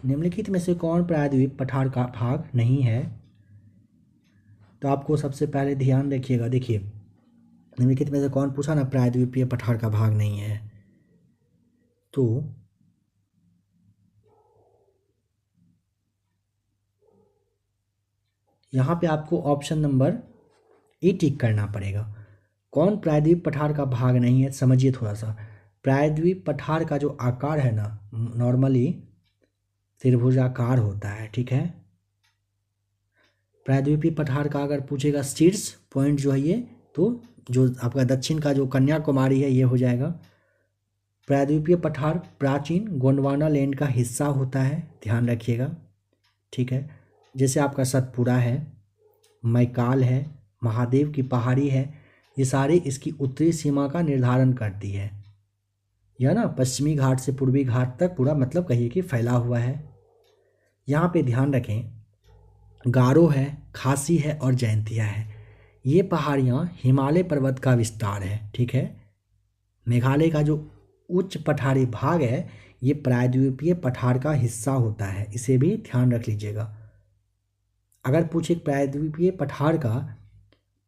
Speaker 1: निम्नलिखित में से कौन प्रायद्वीप पठार का भाग नहीं है? तो आपको सबसे पहले ध्यान रखिएगा। देखिए, निम्नलिखित में से कौन पूछा ना प्रायद्वीपीय पठार का भाग नहीं है? तो यहाँ पे आपको ऑप्शन नंबर ए टिक करना पड़ेगा। कौन प्रायद्वीप पठार का भाग नहीं है? समझिए थोड़ा सा। प्रायद्वीप पठार का जो आकार है ना, नॉर्मली त्रिभुजाकार होता है, ठीक है। प्रायद्वीपीय पठार का अगर पूछेगा शीर्ष पॉइंट जो है ये, तो जो आपका दक्षिण का जो कन्याकुमारी है ये हो जाएगा। प्रायद्वीपीय पठार प्राचीन गोंडवाना लैंड का हिस्सा होता है, ध्यान रखिएगा, ठीक है। जैसे आपका सतपुड़ा है, मैकाल है, महादेव की पहाड़ी है, ये सारी इसकी उत्तरी सीमा का निर्धारण करती है। यह ना पश्चिमी घाट से पूर्वी घाट तक पूरा मतलब कहिए कि फैला हुआ है। यहाँ पे ध्यान रखें, गारो है, खासी है और जयंतिया है। ये पहाड़ियाँ हिमालय पर्वत का विस्तार है, ठीक है। मेघालय का जो उच्च पठारी भाग है ये प्रायद्वीपीय पठार का हिस्सा होता है, इसे भी ध्यान रख लीजिएगा। अगर पूछे प्रायद्वीपीय पठार का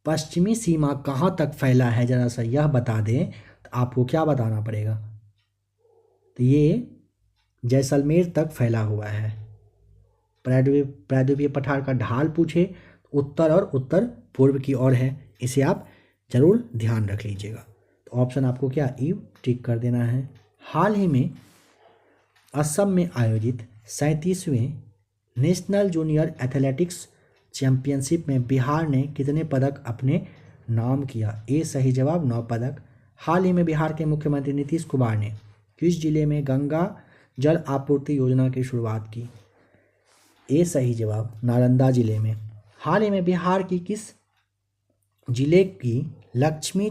Speaker 1: पश्चिमी सीमा कहाँ तक फैला है, जरा सा यह बता दें, तो आपको क्या बताना पड़ेगा? तो ये जैसलमेर तक फैला हुआ है। प्रायद्वीपीय पठार का ढाल पूछे उत्तर और उत्तर पूर्व की ओर है, इसे आप जरूर ध्यान रख लीजिएगा। तो ऑप्शन आपको क्या ई टिक कर देना है। हाल ही में असम में आयोजित 37वें नेशनल जूनियर एथलेटिक्स चैंपियनशिप में बिहार ने कितने पदक अपने नाम किया? ए सही जवाब, 9 पदक। हाल ही में बिहार के मुख्यमंत्री नीतीश कुमार ने किस जिले में गंगा जल आपूर्ति योजना की शुरुआत की? ए सही जवाब, नालंदा जिले में। हाल ही में बिहार की किस जिले की लक्ष्मी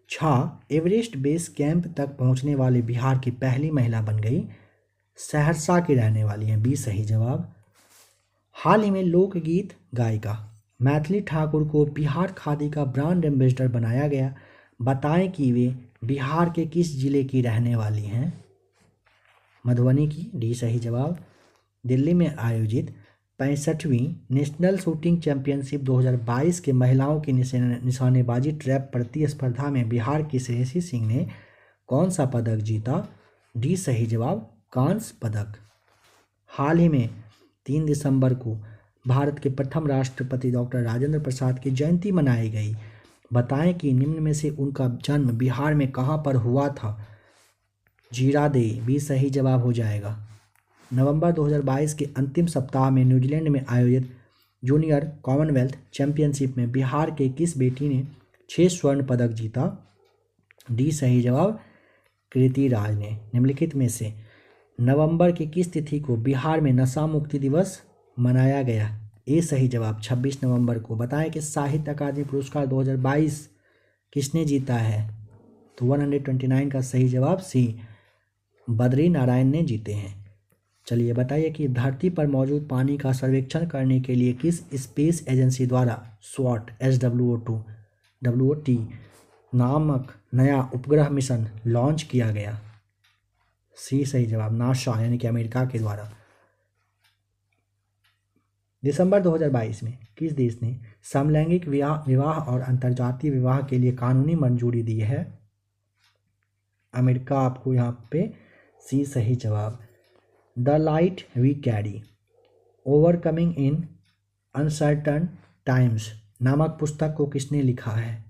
Speaker 1: छा एवरेस्ट बेस कैंप तक पहुंचने वाले बिहार की पहली महिला बन गई। सहरसा की रहने वाली हैं, बी सही जवाब। हाल ही में लोकगीत गायिका मैथिली ठाकुर को बिहार खादी का ब्रांड एम्बेसडर बनाया गया। बताएं कि वे बिहार के किस जिले की रहने वाली हैं। मधुबनी की, डी सही जवाब। दिल्ली में आयोजित 65वीं नेशनल शूटिंग चैंपियनशिप 2022 के महिलाओं की निशानेबाजी ट्रैप प्रतिस्पर्धा में बिहार की श्रेयसी सिंह ने कौन सा पदक जीता। डी सही जवाब, कांस्य पदक। हाल ही में 3 दिसंबर को भारत के प्रथम राष्ट्रपति डॉक्टर राजेंद्र प्रसाद की जयंती मनाई गई। बताएं कि निम्न में से उनका जन्म बिहार में कहाँ पर हुआ था। जीरादेई, बी सही जवाब हो जाएगा। नवंबर 2022 के अंतिम सप्ताह में न्यूजीलैंड में आयोजित जूनियर कॉमनवेल्थ चैंपियनशिप में बिहार के किस बेटी ने 6 स्वर्ण पदक जीता। डी सही जवाब, कृति राज ने। निम्नलिखित में से नवंबर की किस तिथि को बिहार में नशा मुक्ति दिवस मनाया गया। ए सही जवाब, 26 नवंबर को। बताएं कि साहित्य अकादमी पुरस्कार 2022 किसने जीता है। तो 129 का सही जवाब सी, बद्री नारायण ने जीते हैं। चलिए बताइए कि धरती पर मौजूद पानी का सर्वेक्षण करने के लिए किस स्पेस एजेंसी द्वारा स्वॉट SWOT नामक नया उपग्रह मिशन लॉन्च किया गया। सी सही जवाब, नासा यानी कि अमेरिका के द्वारा। दिसंबर 2022 में किस देश ने समलैंगिक विवाह और अंतर्जातीय विवाह के लिए कानूनी मंजूरी दी है। अमेरिका आपको यहाँ पे सी सही जवाब। The light we carry overcoming in uncertain times नामक पुस्तक को किसने लिखा है।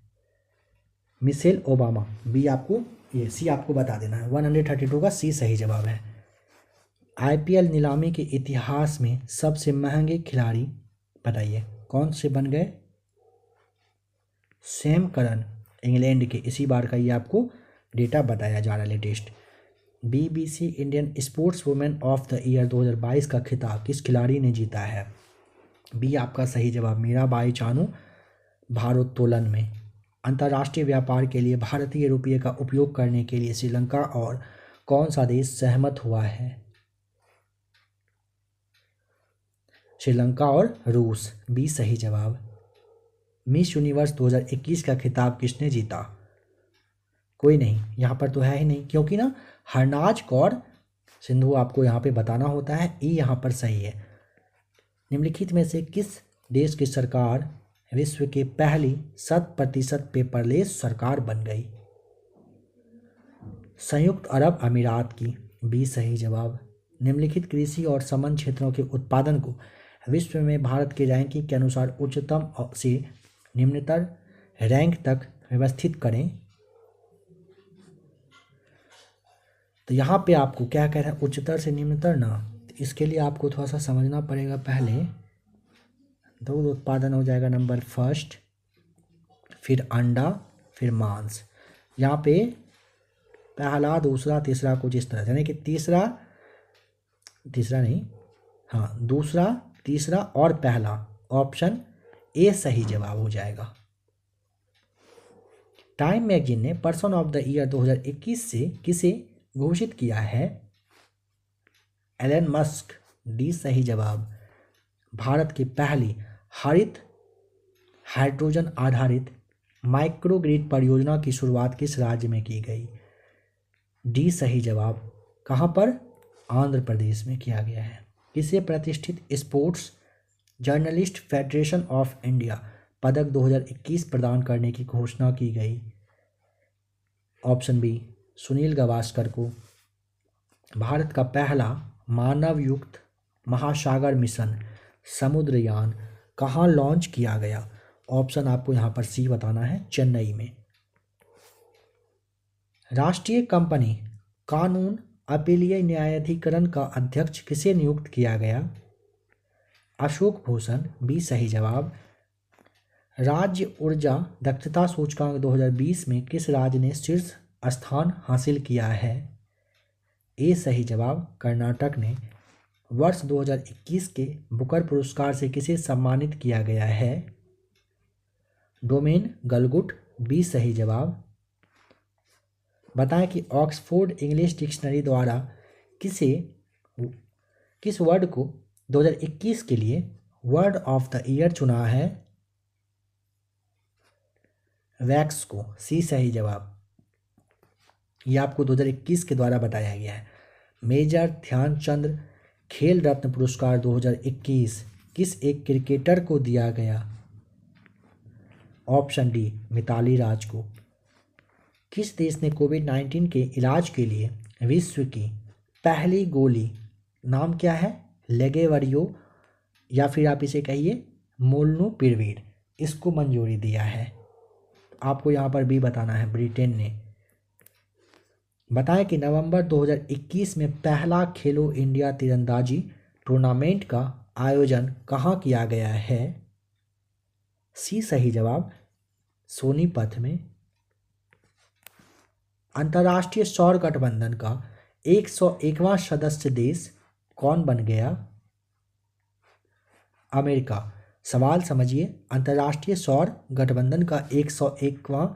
Speaker 1: मिशेल ओबामा, बी आपको ये सी आपको बता देना है। 132 का सी सही जवाब है। IPL नीलामी के इतिहास में सबसे महंगे खिलाड़ी बताइए कौन से बन गए। सैम करन, इंग्लैंड के। इसी बार का ये आपको डेटा बताया जा रहा है latest. BBC Indian sports women of the year 2022 का खिताब किस खिलाड़ी ने जीता है। बी आपका सही जवाब, मीराबाई चानू। भारोत्तोलन में अंतर्राष्ट्रीय व्यापार के लिए भारतीय रुपये का उपयोग करने के लिए श्रीलंका और कौन सा देश सहमत हुआ है। श्रीलंका और रूस, बी सही जवाब। मिस यूनिवर्स 2021 का खिताब किसने जीता। कोई नहीं, यहाँ पर तो है ही नहीं, क्योंकि ना हरनाज कौर सिंधु आपको यहाँ पे बताना होता है। ई यहाँ पर सही है। निम्नलिखित में से किस देश की सरकार विश्व की पहली 100% पेपरलेस सरकार बन गई। संयुक्त अरब अमीरात की, बी सही जवाब। निम्नलिखित कृषि और समन क्षेत्रों के उत्पादन को विश्व में भारत की रैंकिंग के अनुसार उच्चतम से निम्नतर रैंक तक व्यवस्थित करें। तो यहाँ पे आपको क्या कह रहा है, उच्चतर से निम्नतर ना। तो इसके लिए आपको थोड़ा सा समझना पड़ेगा। पहले दूध उत्पादन हो जाएगा नंबर फर्स्ट, फिर अंडा, फिर मांस। यहाँ पे पहला, दूसरा, तीसरा कुछ इस तरह से, यानी कि तीसरा नहीं, हाँ दूसरा, तीसरा और पहला। ऑप्शन ए सही जवाब हो जाएगा। टाइम मैगजीन ने पर्सन ऑफ द ईयर 2021 से किसे घोषित किया है। एलन मस्क, डी सही जवाब। भारत की पहली हरित हाइड्रोजन आधारित माइक्रोग्रिड परियोजना की शुरुआत किस राज्य में की गई। डी सही जवाब। कहाँ पर, आंध्र प्रदेश में किया गया है। किसे प्रतिष्ठित sports journalist federation of India पदक 2021 प्रदान करने की घोषणा की गई। ऑप्शन बी, सुनील गावस्कर को। भारत का पहला मानव युक्त महासागर मिशन समुद्रयान कहाँ लॉन्च किया गया। ऑप्शन आपको यहाँ पर सी बताना है, चेन्नई में। राष्ट्रीय कंपनी कानून अपीलीय न्यायाधिकरण का अध्यक्ष किसे नियुक्त किया गया। अशोक भूषण, बी सही जवाब। राज्य ऊर्जा दक्षता सूचकांक 2020 में किस राज्य ने शीर्ष स्थान हासिल किया है। ए सही जवाब, कर्नाटक ने। वर्ष 2021 के बुकर पुरस्कार से किसे सम्मानित किया गया है। डोमेन गलगुट, बी सही जवाब। बताएं कि ऑक्सफोर्ड इंग्लिश डिक्शनरी द्वारा किस वर्ड को 2021 के लिए वर्ड ऑफ द ईयर चुना है? वैक्स को। सी सही जवाब। ये आपको 2021 के द्वारा बताया गया है। मेजर ध्यानचंद खेल रत्न पुरस्कार 2021 किस एक क्रिकेटर को दिया गया? ऑप्शन डी मिताली राज को। किस देश ने कोविड-19 के इलाज के लिए विश्व की पहली गोली, नाम क्या है, लेगेवरियो या फिर आप इसे कहिए मोल्नुपिरवीर, इसको मंजूरी दिया है? आपको यहाँ पर भी बताना है, ब्रिटेन ने। बताएं कि नवंबर 2021 में पहला खेलो इंडिया तीरंदाजी टूर्नामेंट का आयोजन कहाँ किया गया है? सी सही जवाब, सोनीपत में। अंतर्राष्ट्रीय सौर गठबंधन का 101वां सदस्य देश कौन बन गया? अमेरिका। सवाल समझिए, अंतर्राष्ट्रीय सौर गठबंधन का 101वां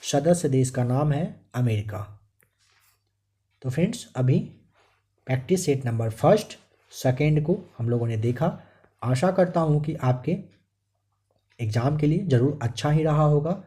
Speaker 1: सदस्य देश का नाम है अमेरिका। तो फ्रेंड्स, अभी practice set number first second को हम लोगों ने देखा। आशा करता हूँ कि आपके एग्ज़ाम के लिए ज़रूर अच्छा ही रहा होगा।